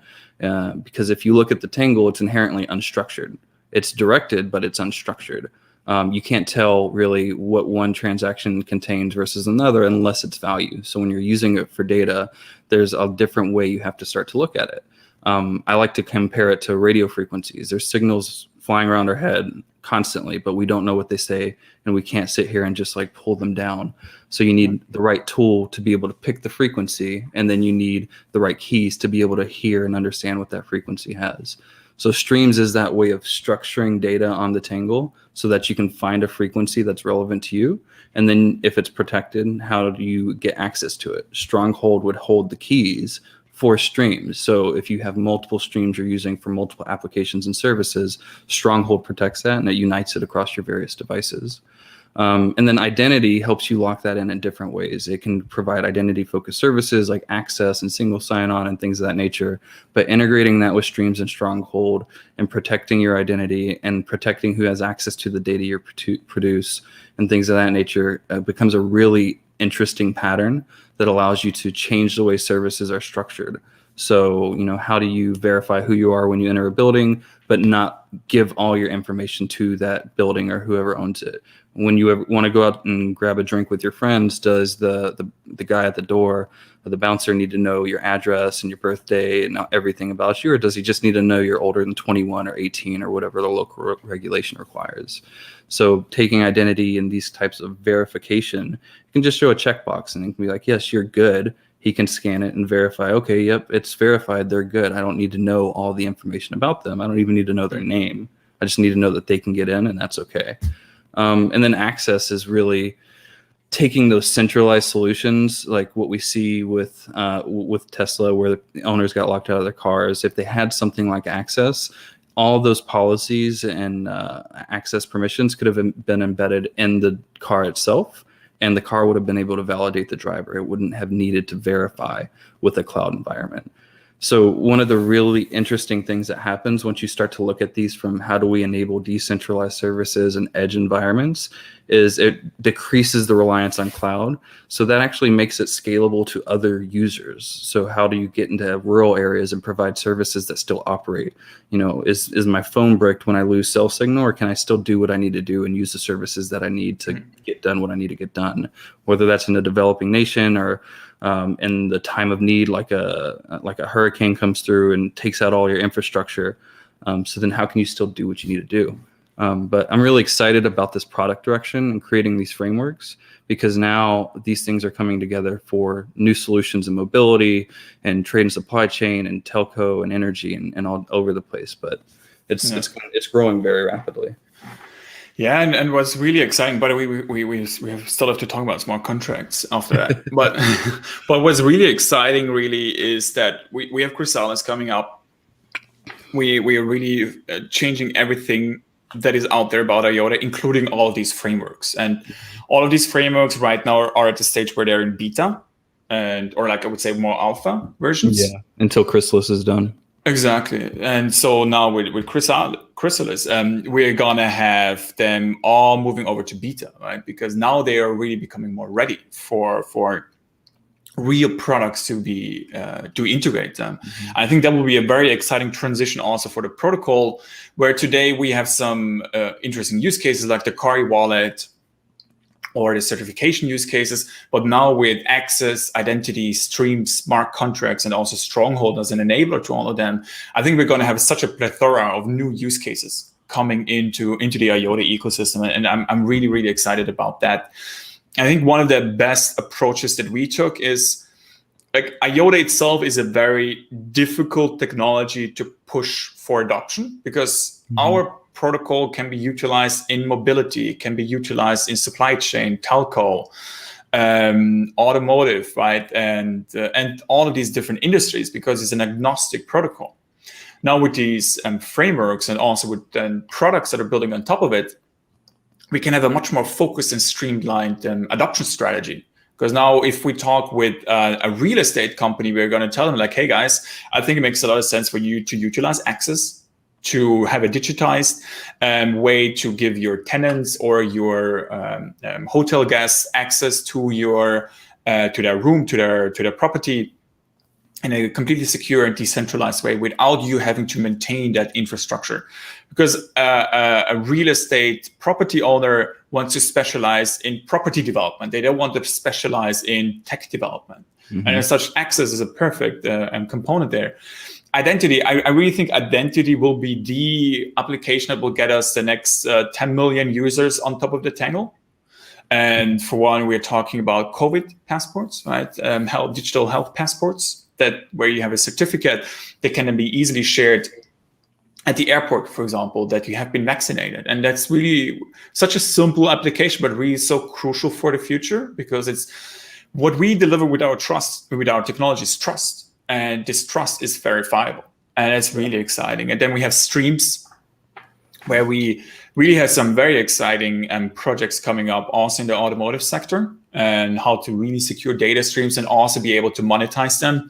because if you look at the Tangle, it's inherently unstructured. It's directed, but it's unstructured. You can't tell really what one transaction contains versus another unless it's value. So when you're using it for data, there's a different way you have to start to look at it. I like to compare it to radio frequencies. There's signals flying around our head constantly, but we don't know what they say, and we can't sit here and just like pull them down. So you need the right tool to be able to pick the frequency, and then you need the right keys to be able to hear and understand what that frequency has. So Streams is that way of structuring data on the Tangle so that you can find a frequency that's relevant to you. And then if it's protected, how do you get access to it? Stronghold would hold the keys for Streams. So if you have multiple streams you're using for multiple applications and services, Stronghold protects that and it unites it across your various devices. And then identity helps you lock that in different ways. It can provide identity-focused services like access and single sign-on and things of that nature, but integrating that with Streams and Stronghold and protecting your identity and protecting who has access to the data you produce and things of that nature becomes a really interesting pattern that allows you to change the way services are structured. So, how do you verify who you are when you enter a building, but not give all your information to that building or whoever owns it? When you ever want to go out and grab a drink with your friends, does the guy at the door or the bouncer need to know your address and your birthday and everything about you, or does he just need to know you're older than 21 or 18 or whatever the local regulation requires? So taking identity and these types of verification, you can just show a checkbox and it can be like, yes, you're good. He can scan it and verify, okay, yep, it's verified, they're good. I don't need to know all the information about them. I don't even need to know their name. I just need to know that they can get in, and that's okay. And then access is really taking those centralized solutions, like what we see with Tesla, where the owners got locked out of their cars. If they had something like access, all those policies and access permissions could have been embedded in the car itself, and the car would have been able to validate the driver. It wouldn't have needed to verify with a cloud environment. So one of the really interesting things that happens once you start to look at these from how do we enable decentralized services and edge environments is it decreases the reliance on cloud. So that actually makes it scalable to other users. So how do you get into rural areas and provide services that still operate? Is my phone bricked when I lose cell signal, or can I still do what I need to do and use the services that I need to get done what I need to get done? Whether that's in a developing nation or in the time of need, like a hurricane comes through and takes out all your infrastructure. So then how can you still do what you need to do? But I'm really excited about this product direction and creating these frameworks, because now these things are coming together for new solutions in mobility and trade and supply chain and telco and energy and all over the place. But it's growing very rapidly. Yeah, and what's really exciting, by the way, we still have to talk about smart contracts after that. but what's really exciting really is that we have Chrysalis coming up. We are really changing everything that is out there about IOTA, including all of these frameworks. And all of these frameworks right now are at the stage where they're in beta, or like I would say more alpha versions. Yeah, until Chrysalis is done. Exactly. And so now with Chrysalis, we're going to have them all moving over to beta, right? Because now they are really becoming more ready for real products to integrate them. Mm-hmm. I think that will be a very exciting transition also for the protocol, where today we have some interesting use cases like the car wallet or the certification use cases, but now with access, identity, streams, smart contracts, and also Stronghold as an enabler to all of them, I think we're going to have such a plethora of new use cases coming into the IOTA ecosystem, and I'm really, really excited about that. I think one of the best approaches that we took is, like, IOTA itself is a very difficult technology to push for adoption, because our protocol can be utilized in mobility, can be utilized in supply chain, telco, automotive, right, and all of these different industries, because it's an agnostic protocol. Now with these frameworks and also with products that are building on top of it, we can have a much more focused and streamlined adoption strategy. Because now if we talk with a real estate company, we're going to tell them like, hey guys, I think it makes a lot of sense for you to utilize access, to have a digitized way to give your tenants or your hotel guests access to their room, to their property in a completely secure and decentralized way without you having to maintain that infrastructure. Because a real estate property owner wants to specialize in property development. They don't want to specialize in tech development. Mm-hmm. And as such, access is a perfect component there. Identity, I really think identity will be the application that will get us the next 10 million users on top of the tangle. And for one, we're talking about COVID passports, right? Digital health passports, where you have a certificate that can be easily shared at the airport, for example, that you have been vaccinated. And that's really such a simple application, but really so crucial for the future, because it's what we deliver with our technology is trust. And this trust is verifiable, and it's really exciting. And then we have streams, where we really have some very exciting projects coming up also in the automotive sector, and how to really secure data streams and also be able to monetize them.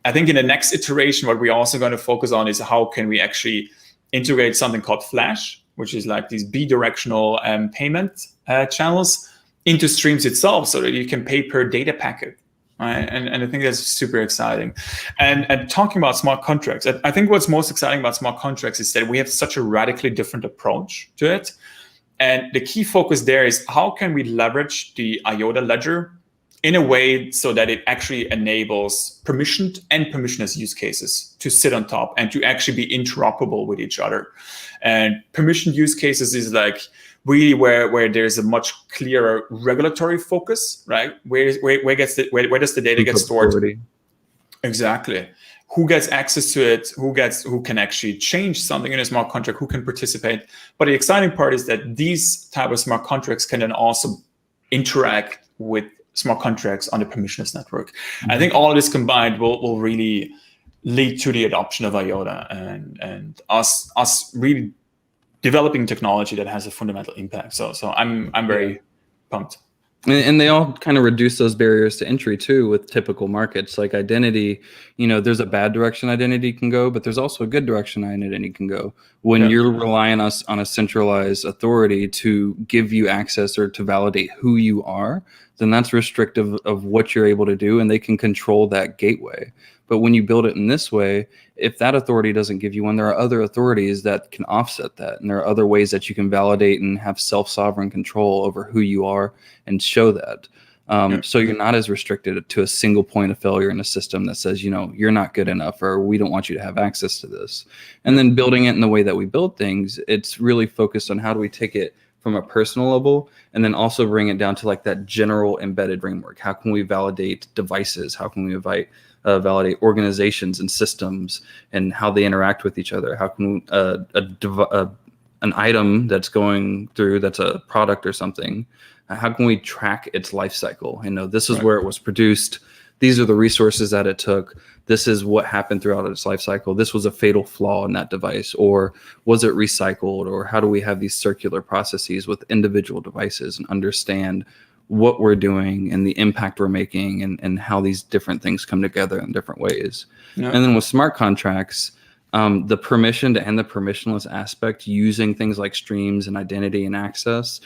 I think in the next iteration, what we're also going to focus on is how can we actually integrate something called Flash, which is like these bidirectional payment channels into streams itself, so that you can pay per data packet. right? And I think that's super exciting. And talking about smart contracts, I think what's most exciting about smart contracts is that we have such a radically different approach to it. And the key focus there is how can we leverage the IOTA ledger in a way so that it actually enables permissioned and permissionless use cases to sit on top and to actually be interoperable with each other. And permissioned use cases is like really where there's a much clearer regulatory focus, right? Where does the data get stored? Authority. Exactly. Who gets access to it? Who can actually change something in a smart contract? Who can participate? But the exciting part is that these type of smart contracts can then also interact with smart contracts on the permissionless network. Mm-hmm. I think all of this combined will really lead to the adoption of IOTA and us really developing technology that has a fundamental impact. So I'm very pumped. And they all kind of reduce those barriers to entry too with typical markets like identity. There's a bad direction identity can go, but there's also a good direction identity can go. When you're relying on a centralized authority to give you access or to validate who you are, then that's restrictive of what you're able to do, and they can control that gateway. But when you build it in this way, if that authority doesn't give you one, there are other authorities that can offset that. And there are other ways that you can validate and have self-sovereign control over who you are and show that. So you're not as restricted to a single point of failure in a system that says, you're not good enough, or we don't want you to have access to this. And then building it in the way that we build things, it's really focused on how do we take it from a personal level and then also bring it down to like that general embedded framework. How can we validate devices? How can we validate organizations and systems and how they interact with each other? How can an item that's going through, that's a product or something, how can we track its life cycle? This is where it was produced. These are the resources that it took. This is what happened throughout its life cycle. This was a fatal flaw in that device, or was it recycled? Or how do we have these circular processes with individual devices and understand what we're doing and the impact we're making and how these different things come together in different ways. And then with smart contracts, the permissioned and the permissionless aspect using things like streams and identity and access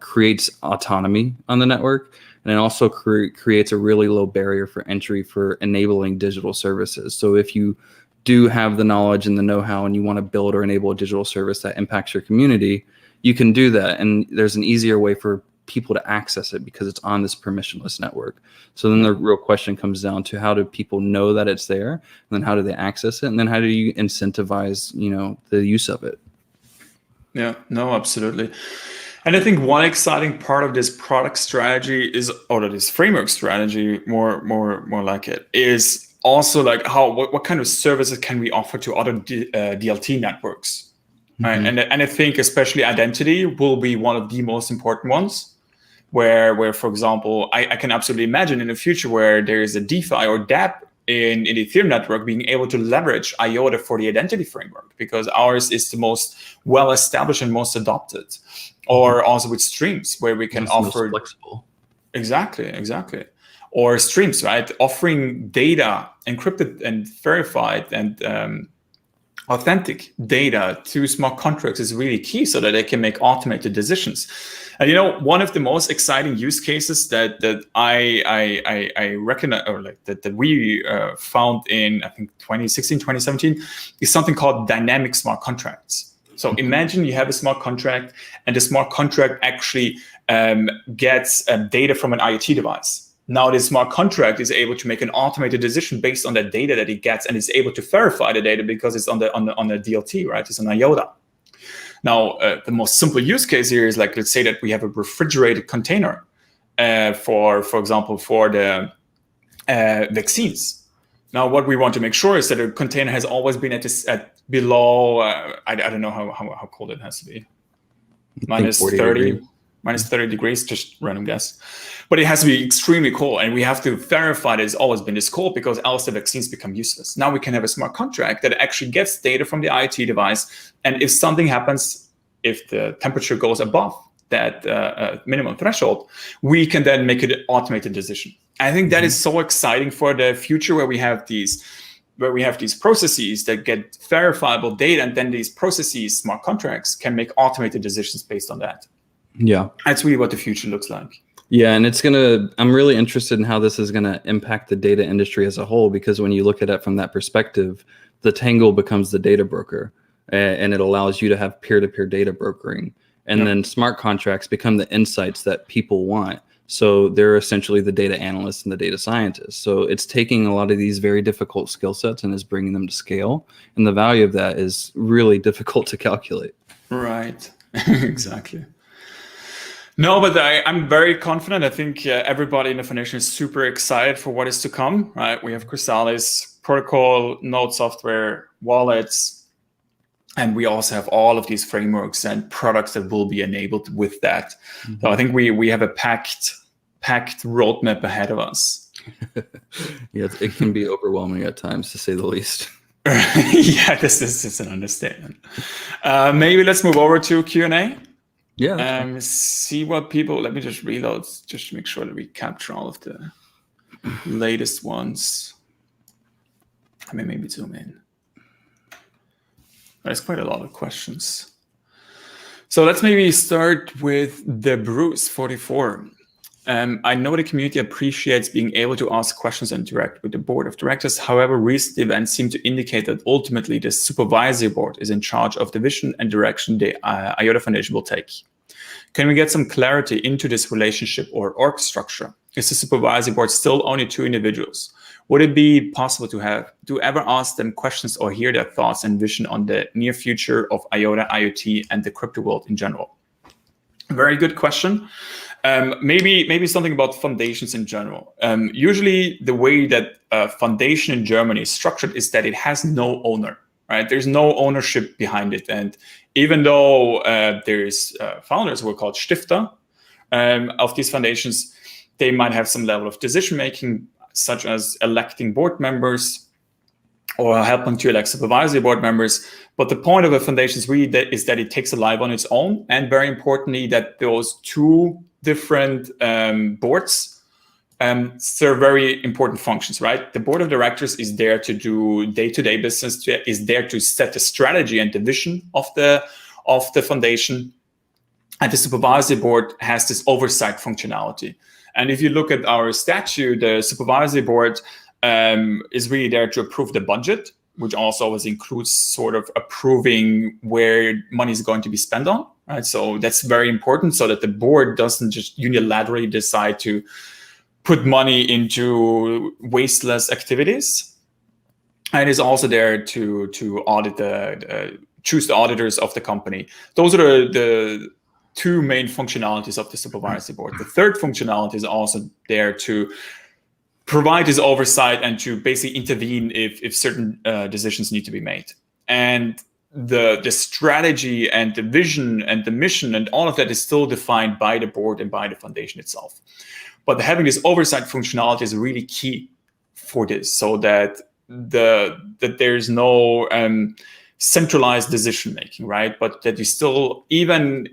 creates autonomy on the network. And it also creates a really low barrier for entry for enabling digital services. So if you do have the knowledge and the know-how and you want to build or enable a digital service that impacts your community, you can do that. And there's an easier way for people to access it because it's on this permissionless network. So then the real question comes down to how do people know that it's there, and then how do they access it, and then how do you incentivize, the use of it? Yeah, no, absolutely. And I think one exciting part of this product strategy or this framework strategy, more like it, is also like what kind of services can we offer to other DLT networks, right? And I think especially identity will be one of the most important ones. Where, for example, I can absolutely imagine in the future where there is a DeFi or dApp in the Ethereum network being able to leverage IOTA for the identity framework because ours is the most well-established and most adopted. Or also with streams where we can offer flexible. Exactly. Or streams, right? Offering data, encrypted and verified and authentic data to smart contracts is really key so that they can make automated decisions. And one of the most exciting use cases that I recognize, or like that we found in I think 2016, 2017, is something called dynamic smart contracts. So imagine you have a smart contract, and the smart contract actually gets data from an IoT device. Now this smart contract is able to make an automated decision based on that data that it gets, and is able to verify the data because it's on the DLT, right? It's on IOTA. Now, the most simple use case here is like, let's say that we have a refrigerated container for example, for the vaccines. Now, what we want to make sure is that a container has always been at below, I don't know how cold it has to be, minus 30. Minus 30 degrees, just random guess. But it has to be extremely cold, and we have to verify that it's always been this cold because else the vaccines become useless. Now we can have a smart contract that actually gets data from the IoT device, and if something happens, if the temperature goes above that minimum threshold, we can then make an automated decision. I think that is so exciting for the future where we have these processes that get verifiable data, and then these processes, smart contracts, can make automated decisions based on that. Yeah, that's really what the future looks like. Yeah, and I'm really interested in how this is gonna impact the data industry as a whole, because when you look at it from that perspective, the Tangle becomes the data broker, and it allows you to have peer-to-peer data brokering. And then smart contracts become the insights that people want. So they're essentially the data analysts and the data scientists. So it's taking a lot of these very difficult skill sets and is bringing them to scale. And the value of that is really difficult to calculate. Right, exactly. No, but I'm very confident. I think everybody in the foundation is super excited for what is to come, right? We have Chrysalis, protocol, node software, wallets, and we also have all of these frameworks and products that will be enabled with that. Mm-hmm. So I think we have a packed roadmap ahead of us. Yeah, it can be overwhelming at times, to say the least. Yeah, this is an understatement. Maybe let's move over to Q&A. Yeah. See what people. Let me just reload, just to make sure that we capture all of the latest ones. I mean, maybe zoom in. There's quite a lot of questions. So let's maybe start with the Bruce 44. I know the community appreciates being able to ask questions and interact with the board of directors. However, recent events seem to indicate that ultimately the supervisory board is in charge of the vision and direction the IOTA Foundation will take. Can we get some clarity into this relationship or org structure? Is the supervisory board still only 2 individuals? Would it be possible to ever ask them questions or hear their thoughts and vision on the near future of IOTA, IoT, and the crypto world in general? Very good question. Maybe something about foundations in general. Usually the way that a foundation in Germany is structured is that it has no owner, right? There's no ownership behind it. And even though there's founders who are called Stifter of these foundations, they might have some level of decision-making, such as electing board members or helping to elect supervisory board members. But the point of a foundation is really is that it takes a life on its own. And very importantly, that those 2 different boards serve very important functions, right? The board of directors is there to do day-to-day business, is there to set the strategy and the vision of the foundation. And the supervisory board has this oversight functionality. And if you look at our statute, the supervisory board is really there to approve the budget, which also always includes sort of approving where money is going to be spent on, right? So that's very important, so that the board doesn't just unilaterally decide to put money into wasteless activities. And is also there to audit choose the auditors of the company. Those are the 2 main functionalities of the supervisory board. The third functionality is also there to provide this oversight and to basically intervene if certain decisions need to be made. And the strategy and the vision and the mission and all of that is still defined by the board and by the foundation itself. But having this oversight functionality is really key for this, so that there's no centralized decision making, right? But that you still, even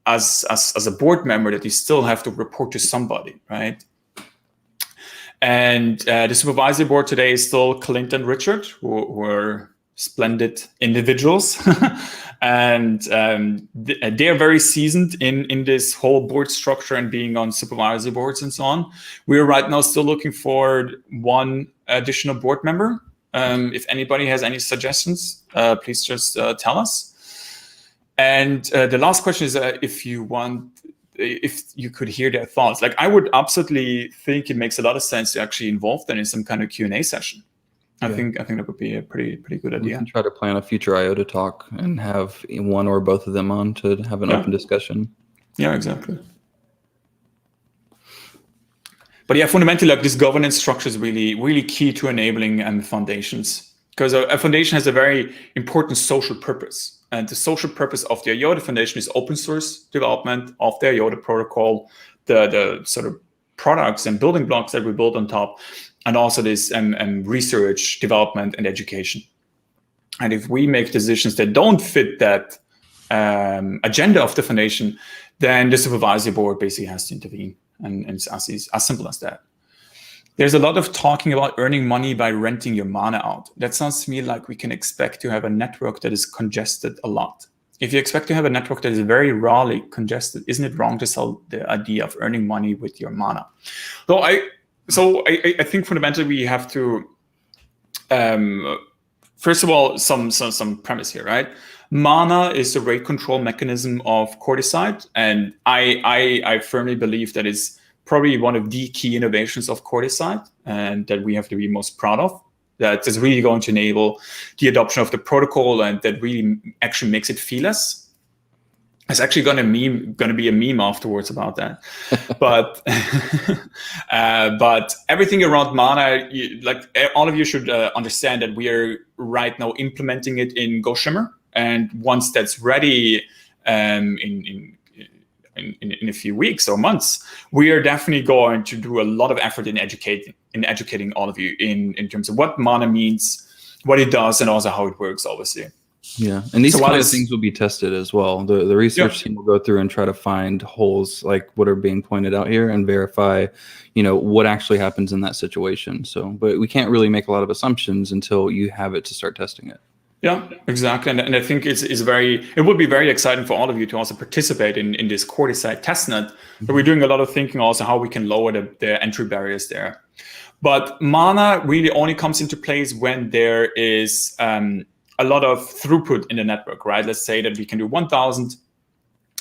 as a board member, that you still have to report to somebody, right? And the supervisory board today is still Clint and Richard, who are splendid individuals. And they are very seasoned in this whole board structure and being on supervisory boards and so on. We're right now still looking for 1 additional board member. If anybody has any suggestions, please just tell us. And the last question is if you could hear their thoughts. Like, I would absolutely think it makes a lot of sense to actually involve them in some kind of Q&A session. I think that would be a pretty good idea. We can try to plan a future IOTA talk and have 1 or both of them on to have an open discussion. Yeah, exactly. But yeah, fundamentally, like, this governance structure is really key to enabling foundations, because a foundation has a very important social purpose. And the social purpose of the IOTA Foundation is open source development of the IOTA protocol, the sort of products and building blocks that we build on top, and also this research, development, and education. And if we make decisions that don't fit that agenda of the foundation, then the supervisory board basically has to intervene. And it's as simple as that. There's a lot of talking about earning money by renting your mana out. That sounds to me like we can expect to have a network that is congested a lot. if you expect to have a network that is very rawly congested, isn't it wrong to sell the idea of earning money with your mana? So I think fundamentally we have to, first of all, some premise here, right? Mana is the rate control mechanism of Corticide, and I firmly believe that is probably one of the key innovations of Corticide, and that we have to be most proud of. That is really going to enable the adoption of the protocol, and that really actually makes it feeless. It's actually going to be a meme afterwards about that. But but everything around Mana, all of you should understand that we are right now implementing it in GoShimmer, and once that's ready, in a few weeks or months, we are definitely going to do a lot of effort in educating all of you in terms of what Mana means, what it does, and also how it works, obviously. Yeah, and these kind of things will be tested as well. The research team will go through and try to find holes like what are being pointed out here and verify, what actually happens in that situation. So, but we can't really make a lot of assumptions until you have it to start testing it. Yeah, exactly. And I think it would be very exciting for all of you to also participate in this Corticide testnet. But we're doing a lot of thinking also how we can lower the entry barriers there. But Mana really only comes into place when there is a lot of throughput in the network, right? Let's say that we can do 1,000,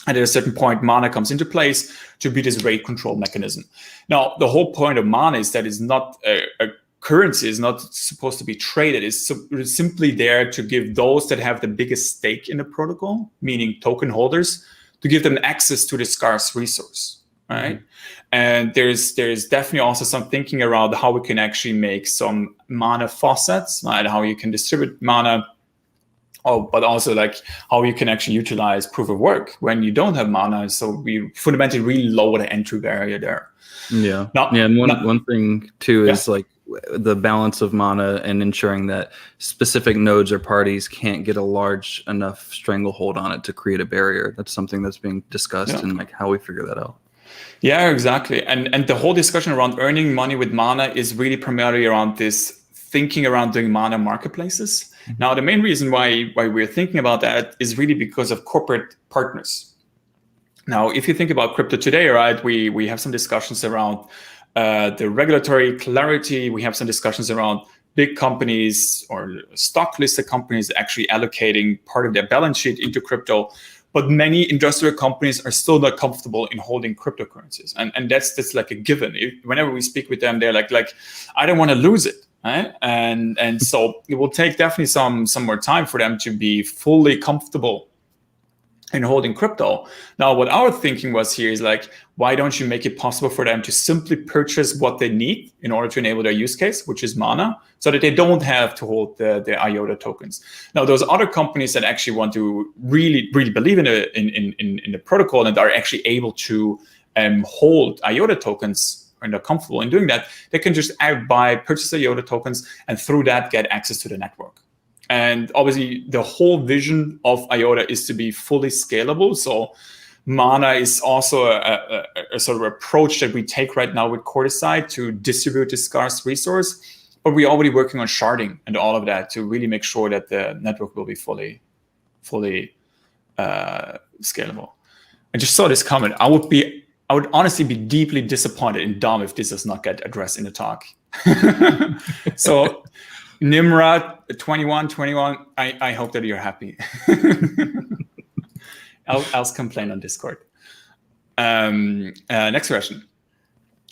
and at a certain point, Mana comes into place to be this rate control mechanism. Now, the whole point of Mana is that it's not a currency, is not supposed to be traded. It's simply there to give those that have the biggest stake in the protocol, meaning token holders, to give them access to the scarce resource, right? Mm-hmm. And there's definitely also some thinking around how we can actually make some Mana faucets, right? How you can distribute Mana. But also like how you can actually utilize proof of work when you don't have Mana. So we fundamentally really lower the entry barrier there. Yeah. And one thing too is like the balance of Mana and ensuring that specific nodes or parties can't get a large enough stranglehold on it to create a barrier. That's something that's being discussed and like how we figure that out. Yeah, exactly. And the whole discussion around earning money with Mana is really primarily around this thinking around doing Mana marketplaces. Now, the main reason why we're thinking about that is really because of corporate partners. Now, if you think about crypto today, right, we have some discussions around the regulatory clarity. We have some discussions around big companies or stock listed companies actually allocating part of their balance sheet into crypto. But many industrial companies are still not comfortable in holding cryptocurrencies. And that's like a given. Whenever we speak with them, they're like I don't want to lose it. Right? And so it will take definitely some more time for them to be fully comfortable in holding crypto. Now, what our thinking was here is like, why don't you make it possible for them to simply purchase what they need in order to enable their use case, which is Mana, so that they don't have to hold the IOTA tokens. Now, those other companies that actually want to really believe in the protocol and are actually able to hold IOTA tokens, and they're comfortable in doing that, they can just purchase IOTA tokens and through that get access to the network. And obviously, the whole vision of IOTA is to be fully scalable. So Mana is also a sort of approach that we take right now with Corticide to distribute this scarce resource. But we're already working on sharding and all of that to really make sure that the network will be fully scalable. I just saw this comment. I would honestly be deeply disappointed in Dom if this does not get addressed in the talk. So Nimrod 21, I hope that you're happy. I'll complain on Discord. Next question.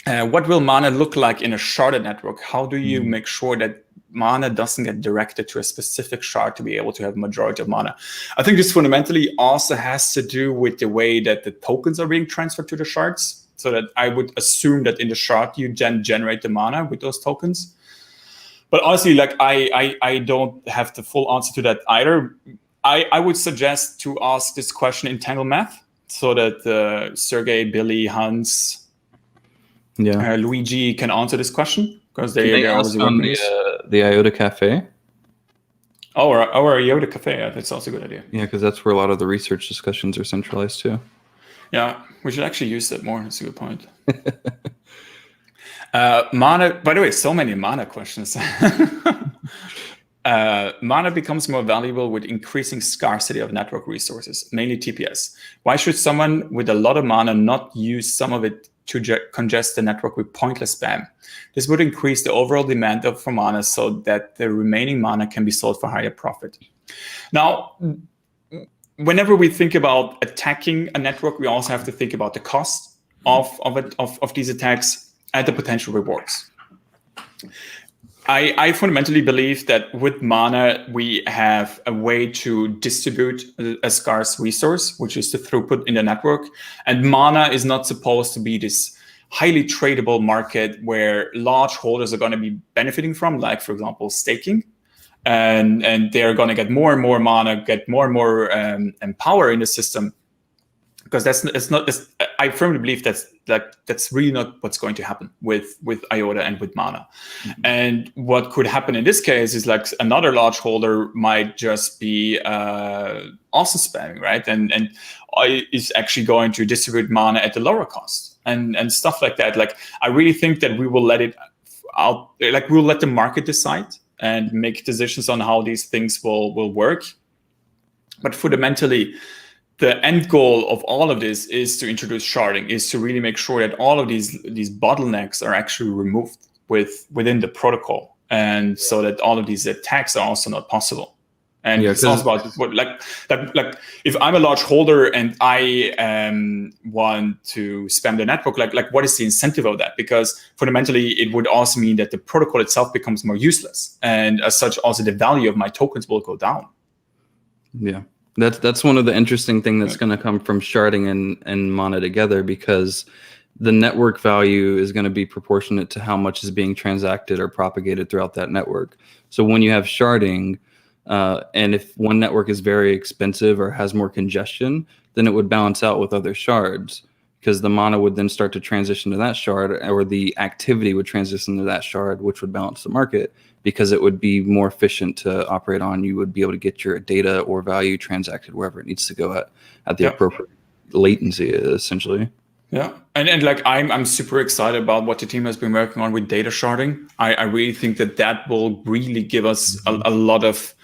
What will Mana look like in a sharded network? How do you make sure that Mana doesn't get directed to a specific shard to be able to have majority of Mana? I think this fundamentally also has to do with the way that the tokens are being transferred to the shards. So that I would assume that in the shard you then generate the Mana with those tokens. But honestly, like I don't have the full answer to that either. I would suggest to ask this question in Tangle Math so that Sergey, Billy, Hans, Luigi can answer this question because they're always on the IOTA Cafe. Oh, or IOTA Cafe. Yeah, that's also a good idea. Yeah, because that's where a lot of the research discussions are centralized too. Yeah, we should actually use that more. That's a good point. Mana, by the way, so many Mana questions. mana becomes more valuable with increasing scarcity of network resources, mainly TPS. Why should someone with a lot of mana not use some of it to congest the network with pointless spam? This would increase the overall demand for mana so that the remaining mana can be sold for higher profit. Now, whenever we think about attacking a network, we also have to think about the cost of these attacks and the potential rewards. I fundamentally believe that with mana, we have a way to distribute a scarce resource, which is the throughput in the network. And mana is not supposed to be this highly tradable market where large holders are going to be benefiting from, like, for example, staking. And they're going to get more and more mana, get more and more power in the system. Because I firmly believe that's really not what's going to happen with IOTA and with mana. Mm-hmm. And what could happen in this case is like another large holder might just be also spamming, right? And is actually going to distribute mana at the lower cost and stuff like that. Like, I really think that we will let it out. Like, we'll let the market decide and make decisions on how these things will work. But fundamentally, the end goal of all of this is to introduce sharding, is to really make sure that all of these bottlenecks are actually removed within the protocol, and so that all of these attacks are also not possible. And it's also about what, like if I'm a large holder and I want to spam the network, like what is the incentive of that? Because fundamentally, it would also mean that the protocol itself becomes more useless, and as such, also the value of my tokens will go down. Yeah. That's one of the interesting things that's going to come from sharding and mana together, because the network value is going to be proportionate to how much is being transacted or propagated throughout that network. So when you have sharding, and if one network is very expensive or has more congestion, then it would balance out with other shards, because the mana would then start to transition to that shard, or the activity would transition to that shard, which would balance the market, because it would be more efficient to operate on. You would be able to get your data or value transacted wherever it needs to go at the appropriate latency, essentially. Yeah, and like I'm super excited about what the team has been working on with data sharding. I really think that will really give us a lot of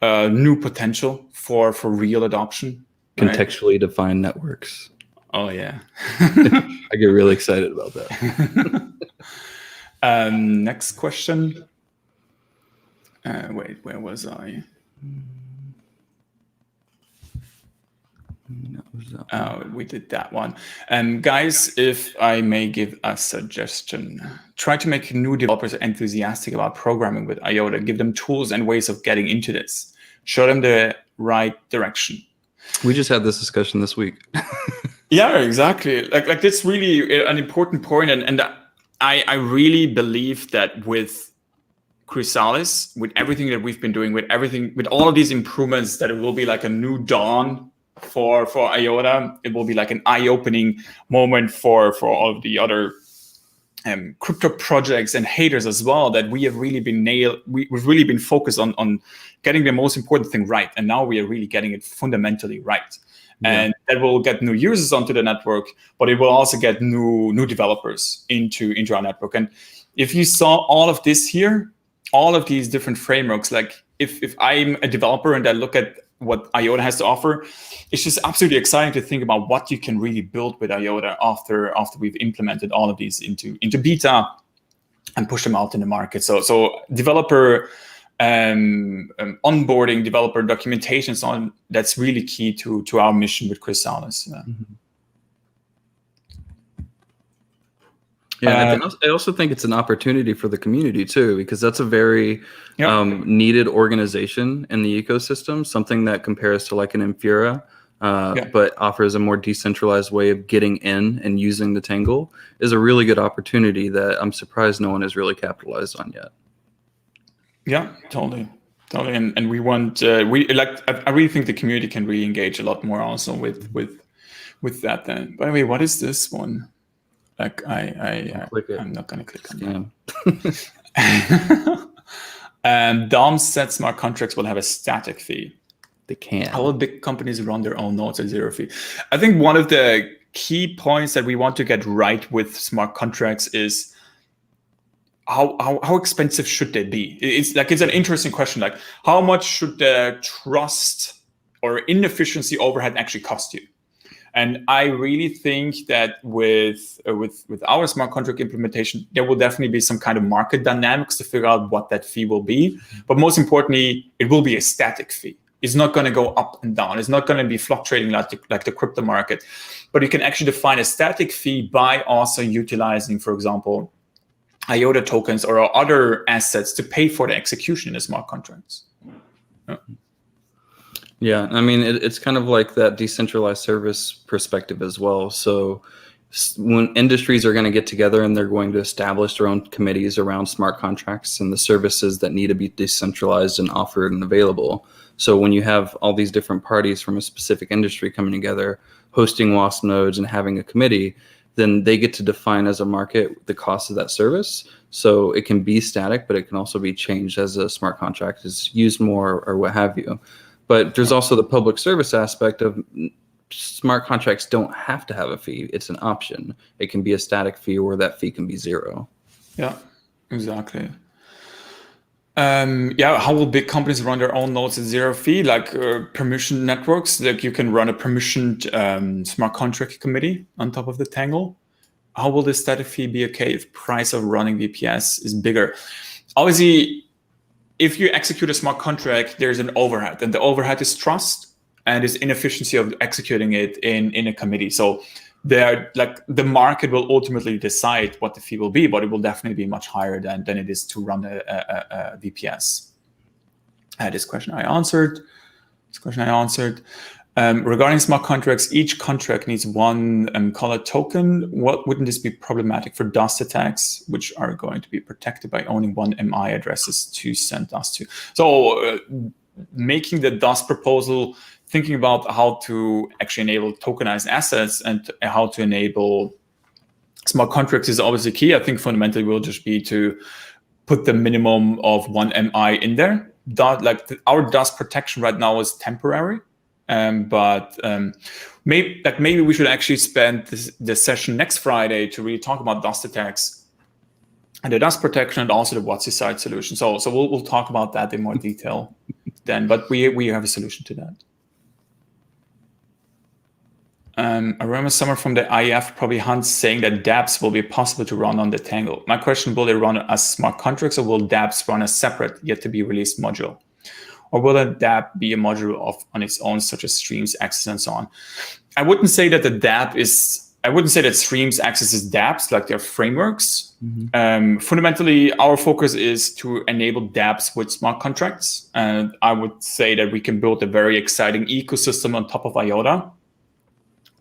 new potential for real adoption. Contextually defined networks. Oh yeah. I get really excited about that. Next question. Wait, where was I? We did that one. Guys, if I may give a suggestion, try to make new developers enthusiastic about programming with IOTA. Give them tools and ways of getting into this. Show them the right direction. We just had this discussion this week. Yeah, exactly. Like that's really an important point, and I really believe that with Chrysalis, with everything that we've been doing, with all of these improvements, that it will be like a new dawn for IOTA. It will be like an eye-opening moment for all of the other crypto projects and haters as well, that we have really been we've really been focused on getting the most important thing right, and now we are really getting it fundamentally right. Yeah. And that will get new users onto the network, but it will also get new developers into our network. And if you saw all of this here, all of these different frameworks, like if I'm a developer and I look at what IOTA has to offer, it's just absolutely exciting to think about what you can really build with IOTA after we've implemented all of these into beta and push them out in the market. So developer onboarding, developer documentation, so on, that's really key to our mission with Chrysalis. Yeah. Mm-hmm. Yeah, I also think it's an opportunity for the community too, because that's a very needed organization in the ecosystem, something that compares to like an Infura, but offers a more decentralized way of getting in and using the Tangle, is a really good opportunity that I'm surprised no one has really capitalized on yet. Yeah, totally. And we want I really think the community can really engage a lot more also with that. Then, by the way, what is this one? Like I'm not going to click on that. And DOM said smart contracts will have a static fee. They can. How will big companies run their own nodes at zero fee? I think one of the key points that we want to get right with smart contracts is how expensive should they be? It's an interesting question. Like, how much should the trust or inefficiency overhead actually cost you? And I really think that with our smart contract implementation, there will definitely be some kind of market dynamics to figure out what that fee will be. But most importantly, it will be a static fee. It's not going to go up and down. It's not going to be fluctuating like the crypto market. But you can actually define a static fee by also utilizing, for example, IOTA tokens or other assets to pay for the execution in the smart contracts. Yeah, I mean, it's kind of like that decentralized service perspective as well. So when industries are going to get together and they're going to establish their own committees around smart contracts and the services that need to be decentralized and offered and available. So when you have all these different parties from a specific industry coming together, hosting WASP nodes and having a committee, then they get to define as a market the cost of that service. So it can be static, but it can also be changed as a smart contract is used more or what have you. But there's also the public service aspect of smart contracts don't have to have a fee. It's an option. It can be a static fee or that fee can be zero. Yeah, exactly. How will big companies run their own nodes at zero fee? Like permission networks, like you can run a permissioned smart contract committee on top of the Tangle. How will this static fee be okay if price of running VPS is bigger? Obviously, if you execute a smart contract, there's an overhead, and the overhead is trust and is inefficiency of executing it in a committee. So the market will ultimately decide what the fee will be, but it will definitely be much higher than it is to run a VPS. This question I answered. Regarding smart contracts, each contract needs one colored token. Wouldn't this be problematic for dust attacks, which are going to be protected by owning one MI addresses to send dust to? So making the dust proposal, thinking about how to actually enable tokenized assets and how to enable smart contracts is obviously key. I think fundamentally will just be to put the minimum of one MI in there. Our dust protection right now is temporary. But maybe we should actually spend the session next Friday to really talk about dust attacks and the dust protection and also the WotC side solution. So we'll talk about that in more detail then. But we have a solution to that. I remember someone from the IEF, probably Hans, saying that dApps will be possible to run on the Tangle. My question: will they run as smart contracts, or will dApps run as separate yet to be released module? Or will a dApp be a module on its own, such as streams, access, and so on? I wouldn't say that streams, access is dApps, like they're frameworks. Mm-hmm. Fundamentally, our focus is to enable dApps with smart contracts. And I would say that we can build a very exciting ecosystem on top of IOTA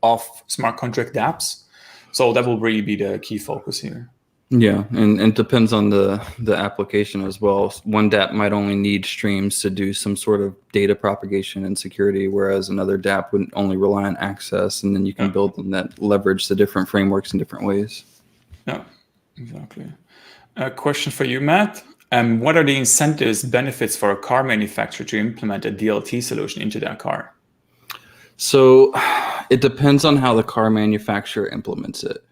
of smart contract dApps. So that will really be the key focus here. Yeah, and it depends on the application as well. One dApp might only need streams to do some sort of data propagation and security, whereas another dApp would only rely on access, and then you can build them that leverage the different frameworks in different ways. Yeah, exactly. A question for you, Matt. What are the incentives, benefits for a car manufacturer to implement a DLT solution into their car? So it depends on how the car manufacturer implements it.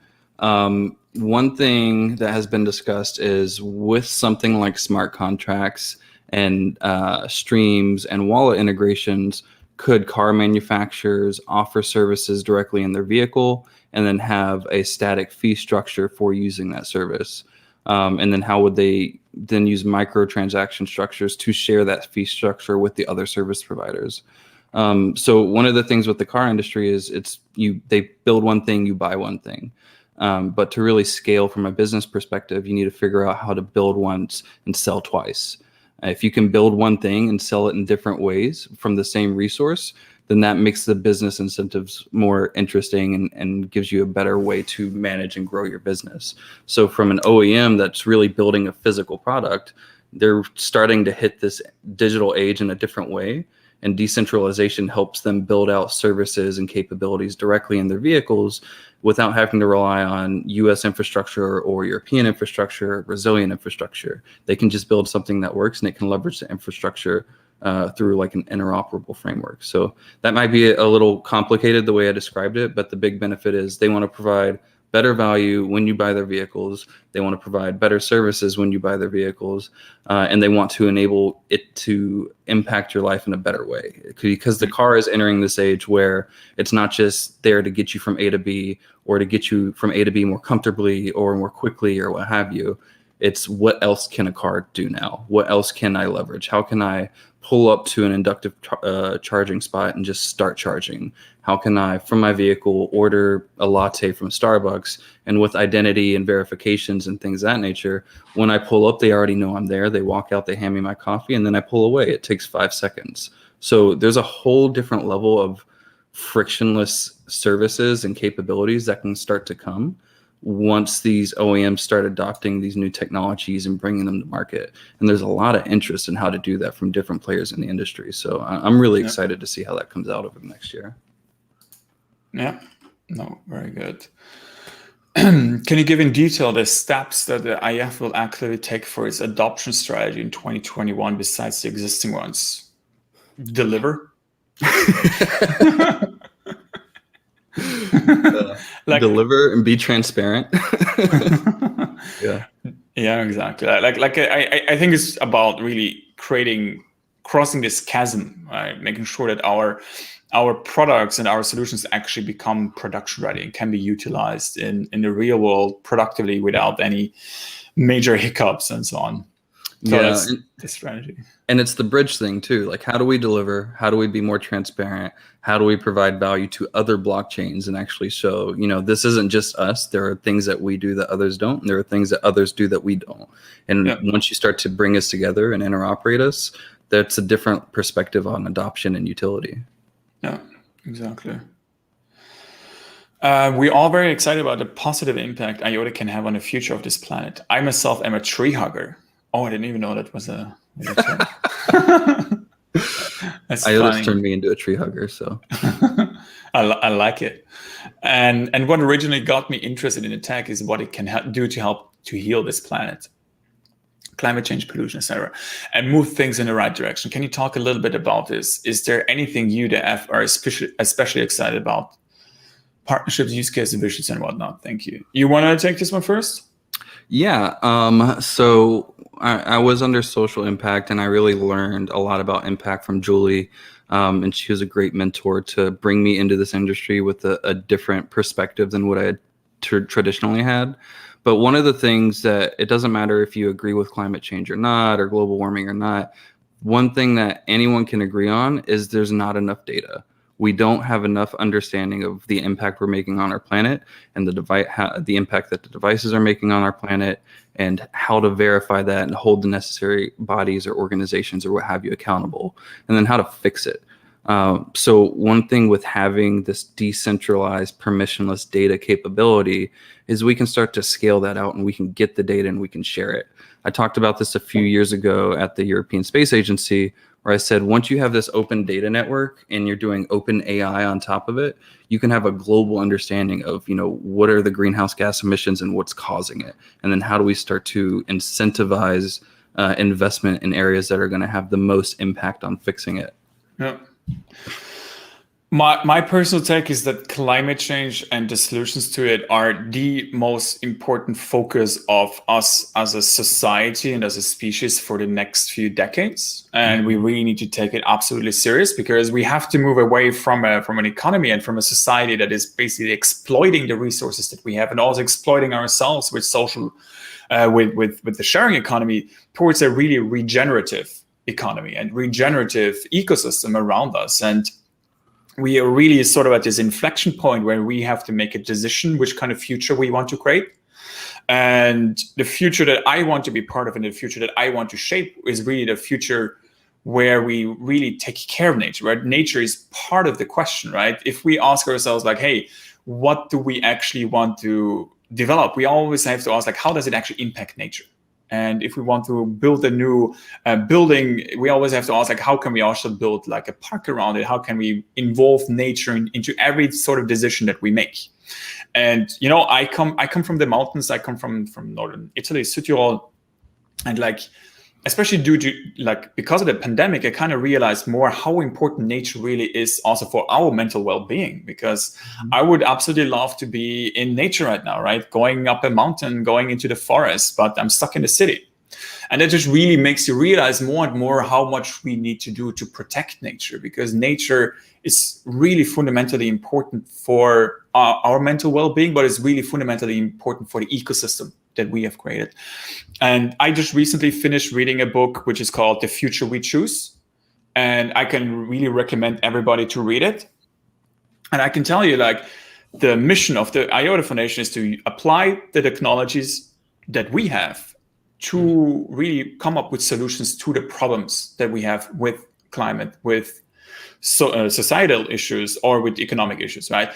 One thing that has been discussed is with something like smart contracts and streams and wallet integrations, could car manufacturers offer services directly in their vehicle and then have a static fee structure for using that service? And then how would they then use microtransaction structures to share that fee structure with the other service providers? So one of the things with the car industry is they build one thing, you buy one thing. But to really scale from a business perspective, you need to figure out how to build once and sell twice. If you can build one thing and sell it in different ways from the same resource, then that makes the business incentives more interesting and gives you a better way to manage and grow your business. So from an OEM that's really building a physical product, they're starting to hit this digital age in a different way. And decentralization helps them build out services and capabilities directly in their vehicles without having to rely on US infrastructure or European infrastructure, Brazilian infrastructure. They can just build something that works and it can leverage the infrastructure through like an interoperable framework. So that might be a little complicated the way I described it, but the big benefit is they want to provide better value when you buy their vehicles. They want to provide better services when you buy their vehicles, and they want to enable it to impact your life in a better way. Because the car is entering this age where it's not just there to get you from A to B, or to get you from A to B more comfortably or more quickly or what have you. It's what else can a car do now? What else can I leverage? How can I pull up to an inductive charging spot and just start charging? How can I, from my vehicle, order a latte from Starbucks, and with identity and verifications and things of that nature, when I pull up, they already know I'm there. They walk out, they hand me my coffee, and then I pull away. It takes 5 seconds. So there's a whole different level of frictionless services and capabilities that can start to come once these OEMs start adopting these new technologies and bringing them to market. And there's a lot of interest in how to do that from different players in the industry. So I'm really excited to see how that comes out over the next year. Yeah, no, very good. Can you give in detail the steps that the IF will actively take for its adoption strategy in 2021 besides the existing ones? Deliver? Deliver and be transparent. Yeah, exactly. I think it's about really crossing this chasm, right? Making sure that our products and our solutions actually become production ready and can be utilized in the real world productively without any major hiccups and so on. So that's the strategy. And it's the bridge thing too. Like, how do we deliver? How do we be more transparent? How do we provide value to other blockchains and actually show, this isn't just us. There are things that we do that others don't. And there are things that others do that we don't. And once you start to bring us together and interoperate us, that's a different perspective on adoption and utility. Yeah, exactly. We're all very excited about the positive impact IOTA can have on the future of this planet. I myself am a tree hugger. Oh, I didn't even know that was a term. IOTA's turned me into a tree hugger, so I like it. And what originally got me interested in the tech is what it can do to help to heal this planet, climate change, pollution, etc., and move things in the right direction. Can you talk a little bit about this? Is there anything you, the F, are especially excited about? Partnerships, use case, visions, and whatnot. Thank you. You want to take this one first? Yeah. So I was under social impact, and I really learned a lot about impact from Julie. And she was a great mentor to bring me into this industry with a different perspective than what I had traditionally had. But one of the things that it doesn't matter if you agree with climate change or not, or global warming or not, one thing that anyone can agree on is there's not enough data. We don't have enough understanding of the impact we're making on our planet and the impact that the devices are making on our planet, and how to verify that and hold the necessary bodies or organizations or what have you accountable, and then how to fix it. So one thing with having this decentralized permissionless data capability is we can start to scale that out, and we can get the data and we can share it. I talked about this a few years ago at the European Space Agency, where I said, once you have this open data network and you're doing open AI on top of it, you can have a global understanding of, what are the greenhouse gas emissions and what's causing it. And then how do we start to incentivize investment in areas that are going to have the most impact on fixing it? Yeah. My personal take is that climate change and the solutions to it are the most important focus of us as a society and as a species for the next few decades. And we really need to take it absolutely serious, because we have to move away from an economy and from a society that is basically exploiting the resources that we have, and also exploiting ourselves with social, with the sharing economy, towards a really regenerative economy and regenerative ecosystem around us. And we are really sort of at this inflection point where we have to make a decision which kind of future we want to create. And the future that I want to be part of and the future that I want to shape is really the future where we really take care of nature, right? Nature is part of the question, right? If we ask ourselves like, hey, what do we actually want to develop? We always have to ask, like, how does it actually impact nature? And if we want to build a new building, we always have to ask, like, how can we also build like a park around it? How can we involve nature into every sort of decision that we make? And I come from the mountains. I come from northern Italy, Südtirol, and like especially due to because of the pandemic, I kind of realized more how important nature really is also for our mental well-being, because I would absolutely love to be in nature right now, right? Going up a mountain, going into the forest, but I'm stuck in the city. And that just really makes you realize more and more how much we need to do to protect nature, because nature is really fundamentally important for our mental well-being, but it's really fundamentally important for the ecosystem that we have created. And I just recently finished reading a book which is called The Future We Choose. And I can really recommend everybody to read it. And I can tell you, the mission of the IOTA Foundation is to apply the technologies that we have to really come up with solutions to the problems that we have with climate, with societal issues, or with economic issues, right?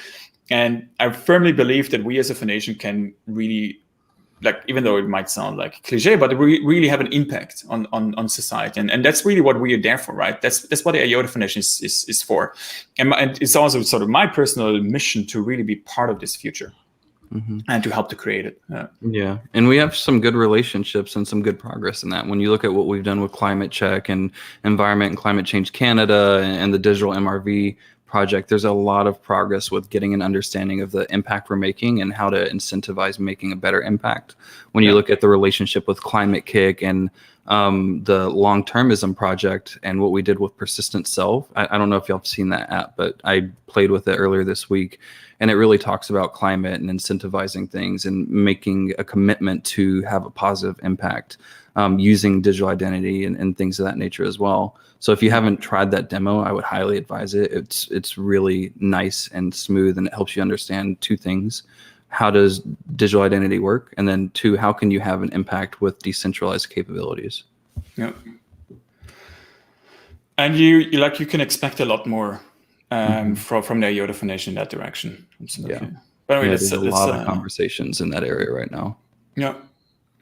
And I firmly believe that we as a foundation can really, even though it might sound like cliche, but we really have an impact on society. And that's really what we are there for, right? That's what the IOTA Foundation is for. And it's also sort of my personal mission to really be part of this future. And to help to create it. Yeah. And we have some good relationships and some good progress in that. When you look at what we've done with Climate Check and Environment and Climate Change Canada and the digital MRV project, there's a lot of progress with getting an understanding of the impact we're making and how to incentivize making a better impact. When you look at the relationship with Climate Kick and the long-termism project and what we did with Persistent Self, I don't know if y'all have seen that app, but I played with it earlier this week. And it really talks about climate and incentivizing things and making a commitment to have a positive impact using digital identity and things of that nature as well. So if you haven't tried that demo, I would highly advise it. It's really nice and smooth, and it helps you understand two things. How does digital identity work? And then two, how can you have an impact with decentralized capabilities? Yeah. And you can expect a lot more from the IOTA Foundation in that direction. Absolutely. Yeah. But anyway, there's a lot of conversations in that area right now. Yeah.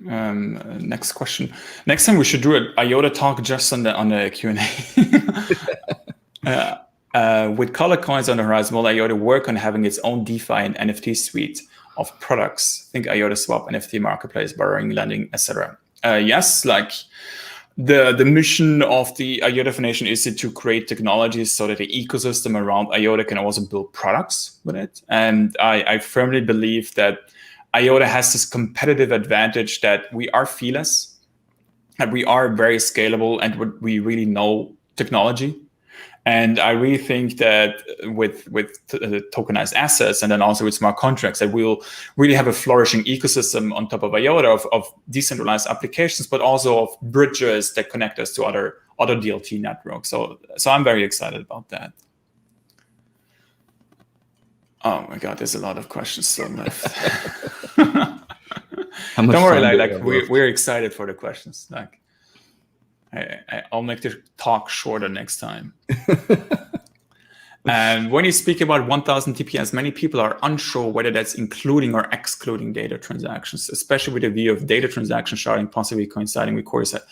Next question. Next time we should do an IOTA talk just on the Q&A. With color coins on the horizon, will IOTA work on having its own DeFi and NFT suite of products? Think IOTA Swap, NFT marketplace, borrowing, lending, etc. Yes, the mission of the IOTA Foundation is to create technologies so that the ecosystem around IOTA can also build products with it. And I firmly believe that IOTA has this competitive advantage that we are feeless, and we are very scalable, and we really know technology. And I really think that with tokenized assets and then also with smart contracts, that we'll really have a flourishing ecosystem on top of IOTA of decentralized applications, but also of bridges that connect us to other DLT networks. So I'm very excited about that. Oh my God, there's a lot of questions still left. Don't worry, we're excited for the questions. I'll make the talk shorter next time. And when you speak about 1000 TPS, many people are unsure whether that's including or excluding data transactions, especially with the view of data transaction sharding possibly coinciding with core set.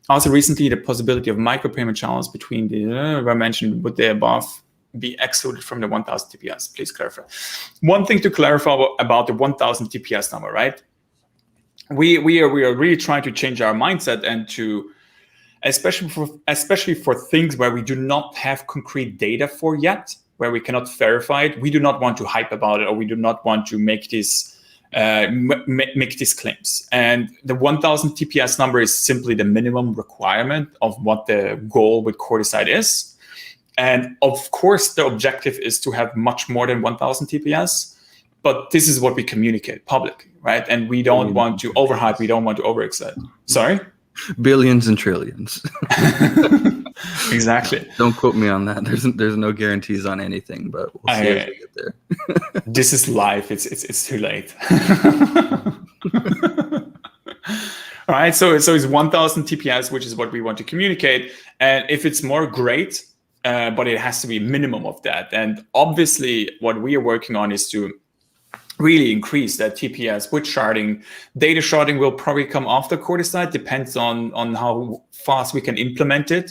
Also recently, the possibility of micropayment channels between the I mentioned would the above be excluded from the 1000 TPS? Please clarify. One thing to clarify about the 1000 TPS number, right? We are really trying to change our mindset and to especially for things where we do not have concrete data for yet, where we cannot verify it. We do not want to hype about it, or we do not want to make these claims. And the 1000 TPS number is simply the minimum requirement of what the goal with Chrysalis is. And of course, the objective is to have much more than 1000 TPS, but this is what we communicate publicly, right? And we don't want to overhype, we don't want to overexcite. Sorry? Billions and trillions. Exactly. Don't quote me on that. There's no guarantees on anything, but we'll see as we get there. This is life. It's too late. All right. So it's 1000 TPS, which is what we want to communicate. And if it's more, great. But it has to be a minimum of that. And obviously, what we are working on is to really increase that TPS with sharding. Data sharding will probably come after Chrysalis, depends on how fast we can implement it.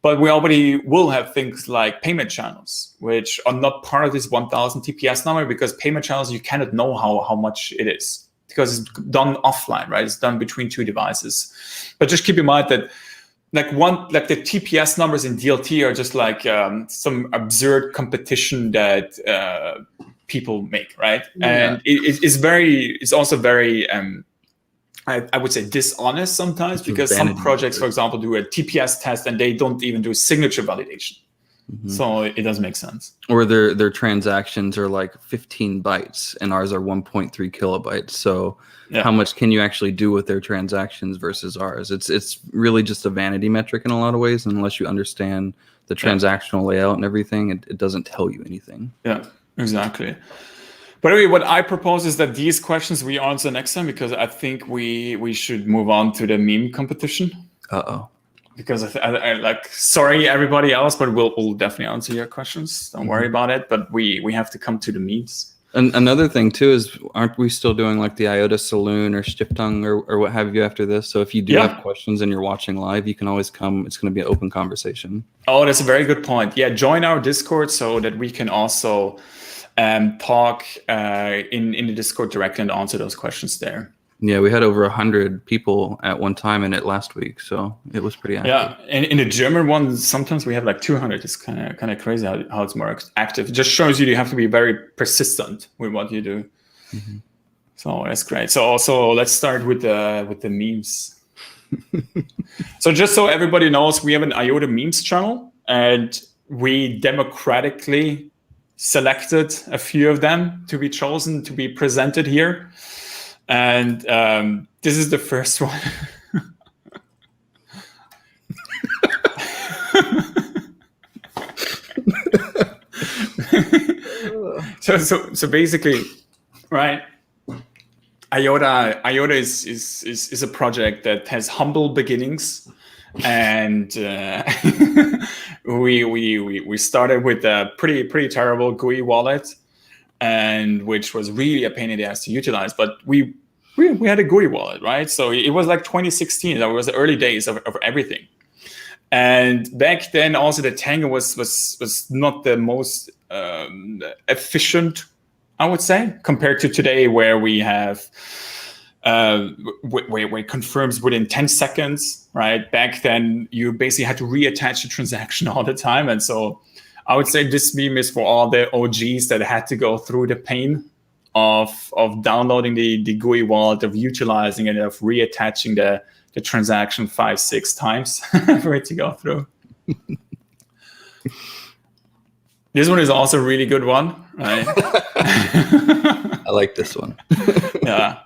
But we already will have things like payment channels, which are not part of this 1000 TPS number, because payment channels, you cannot know how much it is. because it's done offline, right? It's done between two devices. But just keep in mind that the TPS numbers in DLT are just like some absurd competition that people make, right? Yeah. And it's also very I would say dishonest sometimes, because some projects, for example, do a TPS test and they don't even do a signature validation. Mm-hmm. So it doesn't make sense. Or their transactions are like 15 bytes and ours are 1.3 kilobytes. So how much can you actually do with their transactions versus ours? It's really just a vanity metric in a lot of ways. And unless you understand the transactional layout and everything, it doesn't tell you anything. Yeah, exactly. But anyway, what I propose is that these questions we answer next time, because I think we should move on to the meme competition. Because I like, sorry everybody else, but we'll definitely answer your questions. Don't worry about it. But we have to come to the memes. And another thing too is, aren't we still doing like the IOTA Saloon or Stiftung or what have you after this? So if you do have questions and you're watching live, you can always come. It's going to be an open conversation. Oh, that's a very good point. Yeah, join our Discord so that we can also talk in the Discord directly and answer those questions there. Yeah, we had over 100 people at one time in it last week, so it was pretty active. Yeah, and in the German one, sometimes we have like 200. It's kind of crazy how it's more active. It just shows you have to be very persistent with what you do. Mm-hmm. So that's great. So also let's start with the memes. So just so everybody knows, we have an IOTA memes channel, and we democratically selected a few of them to be chosen to be presented here. And this is the first one. So basically, right? IOTA is a project that has humble beginnings, and we started with a pretty terrible GUI wallet, and which was really a pain in the ass to utilize. But we had a GUI wallet, right? So it was like 2016. That was the early days of everything. And back then, also the Tango was not the most efficient, I would say, compared to today, where we have where it confirms within 10 seconds, right? Back then, you basically had to reattach the transaction all the time, and so I would say this meme is for all the OGs that had to go through the pain of downloading the GUI wallet, of utilizing it, of reattaching the transaction 5-6 times for it to go through. This one is also a really good one, right? I like this one. Yeah.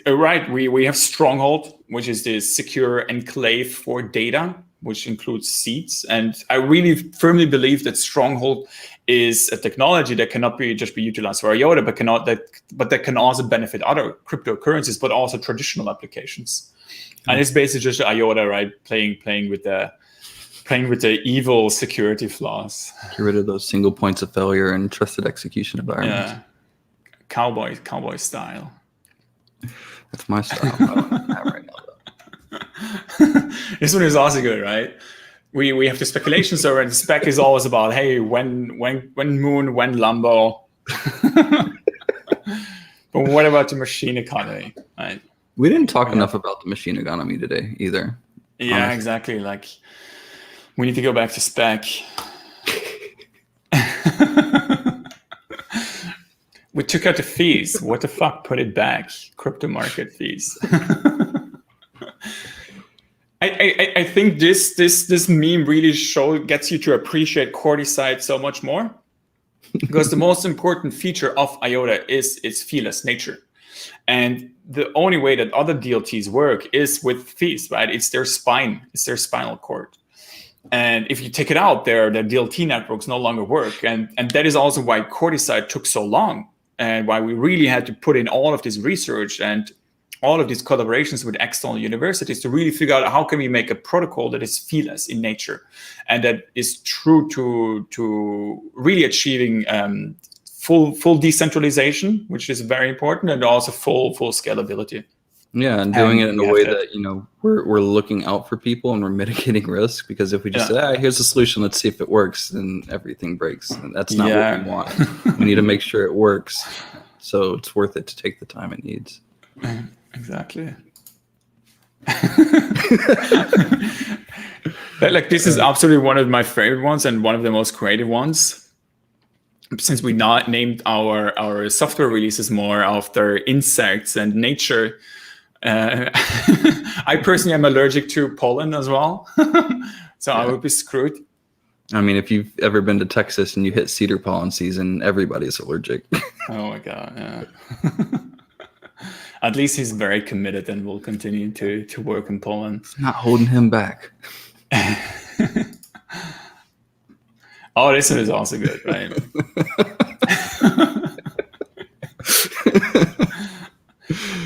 Right. We have Stronghold, which is the secure enclave for data, which includes seeds. And I really firmly believe that Stronghold is a technology that cannot just be utilized for IOTA, but that can also benefit other cryptocurrencies, but also traditional applications. Mm-hmm. And it's basically just IOTA, right? Playing with the evil security flaws. Get rid of those single points of failure and trusted execution environments. Yeah, cowboy style. That's my style. I don't have that right now. This one is also good, right? We have the speculation server, and the spec is always about, hey, when Moon, when Lambo. But what about the machine economy, right? We didn't talk enough about the machine economy today either. Yeah, honestly. Exactly. Like, we need to go back to spec. We took out the fees. What the fuck? Put it back. Crypto market fees. I think this meme really gets you to appreciate Corticide so much more, because the most important feature of IOTA is its feeless nature. And the only way that other DLTs work is with fees, right? It's their spine. It's their spinal cord. And if you take it out, the DLT networks no longer work. And that is also why Corticide took so long, and why we really had to put in all of this research and all of these collaborations with external universities to really figure out how can we make a protocol that is feeless in nature and that is true to really achieving full decentralization, which is very important, and also full scalability. Yeah, and doing it in a way that, we're looking out for people and we're mitigating risk, because if we just say, here's a solution, let's see if it works, then everything breaks. And that's not what we want. We need to make sure it works. So it's worth it to take the time it needs. Exactly. Like, this is absolutely one of my favorite ones and one of the most creative ones. Since we not named our software releases more after insects and nature, I personally am allergic to pollen as well. So I would be screwed. I mean, if you've ever been to Texas and you hit cedar pollen season, everybody's allergic. Oh my God, yeah. At least he's very committed and will continue to work in pollen. It's not holding him back. Oh, this one is also good, right?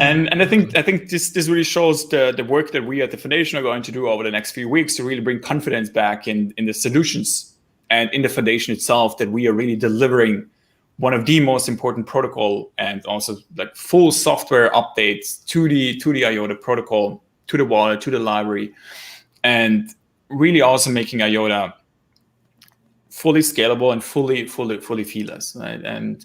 And I think this really shows the work that we at the foundation are going to do over the next few weeks to really bring confidence back in the solutions and in the foundation itself, that we are really delivering one of the most important protocol, and also like full software updates to the IOTA protocol, to the wallet, to the library, and really also making IOTA fully scalable and fully feeless, right? And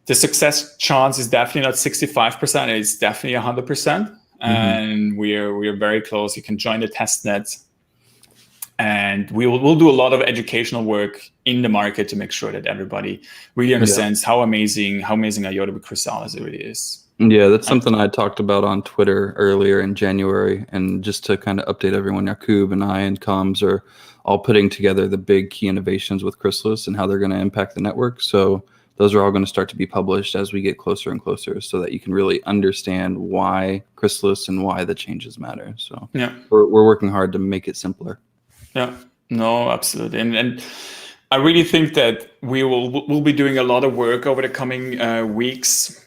the success chance is definitely not 65%; it's definitely 100%. And we're very close. You can join the testnet, and we'll do a lot of educational work in the market to make sure that everybody really understands how amazing IOTA with Chrysalis really is. Yeah, that's something I talked about on Twitter earlier in January. And just to kind of update everyone, Yakub and I and Comms are all putting together the big key innovations with Chrysalis and how they're going to impact the network. So those are all going to start to be published as we get closer and closer, so that you can really understand why Chrysalis and why the changes matter. So we're working hard to make it simpler. Yeah, no, absolutely. And I really think that we'll be doing a lot of work over the coming weeks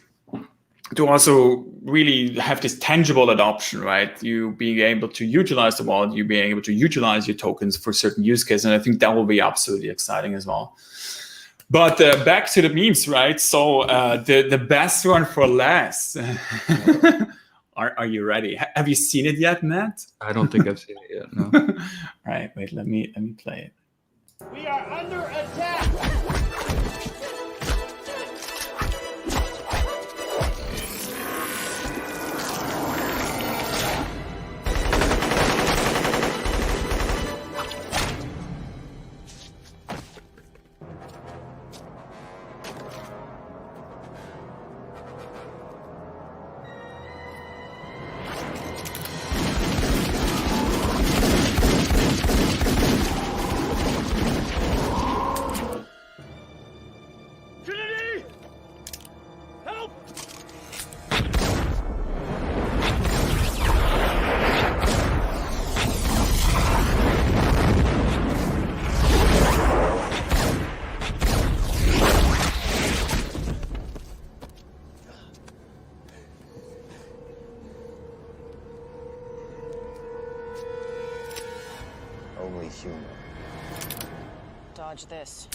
to also really have this tangible adoption, right? You being able to utilize the wallet, you being able to utilize your tokens for certain use cases. And I think that will be absolutely exciting as well. But back to the memes, right? So the best one for last. Are you ready? Have you seen it yet, Matt? I don't think I've seen it yet, no. All right, wait, let me play it. We are under attack! Only human. Dodge this.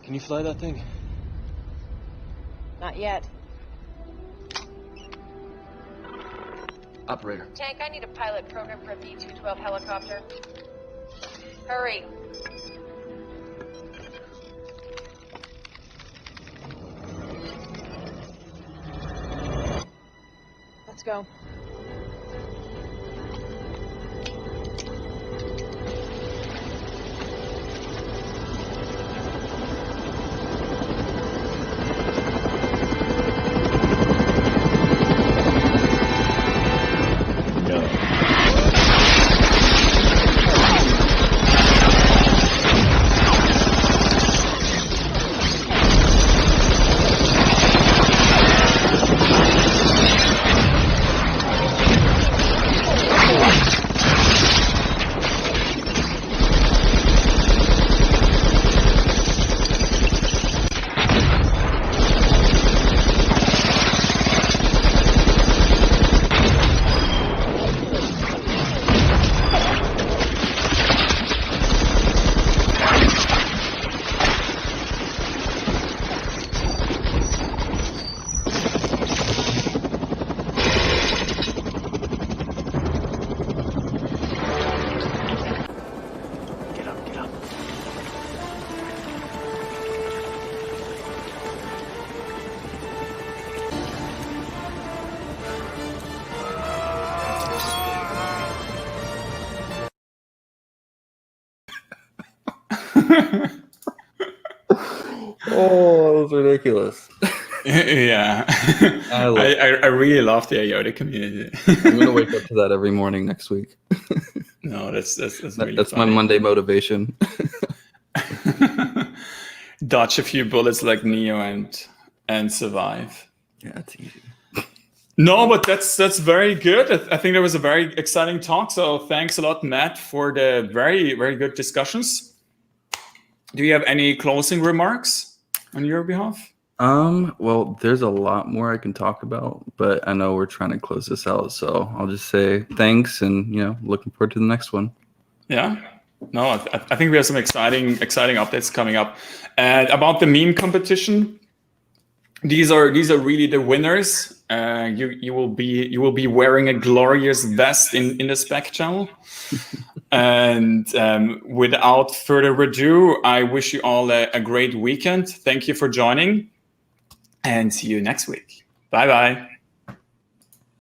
Can you fly that thing? Not yet. Operator. Tank, I need a pilot program for a B-212 helicopter. Hurry. Let's go. Oh, that was ridiculous. Yeah. I really love the IOTA community. I'm gonna wake up to that every morning next week. No, that's really That's my funny. Monday motivation. Dodge a few bullets like Neo and survive. Yeah, it's easy. No, but that's very good. I think that was a very exciting talk. So thanks a lot, Matt, for the very, very good discussions. Do you have any closing remarks on your behalf? Well, there's a lot more I can talk about, but I know we're trying to close this out, so I'll just say thanks and, looking forward to the next one. Yeah. No, I think we have some exciting updates coming up. And about the meme competition, these are really the winners. You will be wearing a glorious vest in the spec channel. And without further ado, I wish you all a great weekend. Thank you for joining, and see you next week. Bye bye.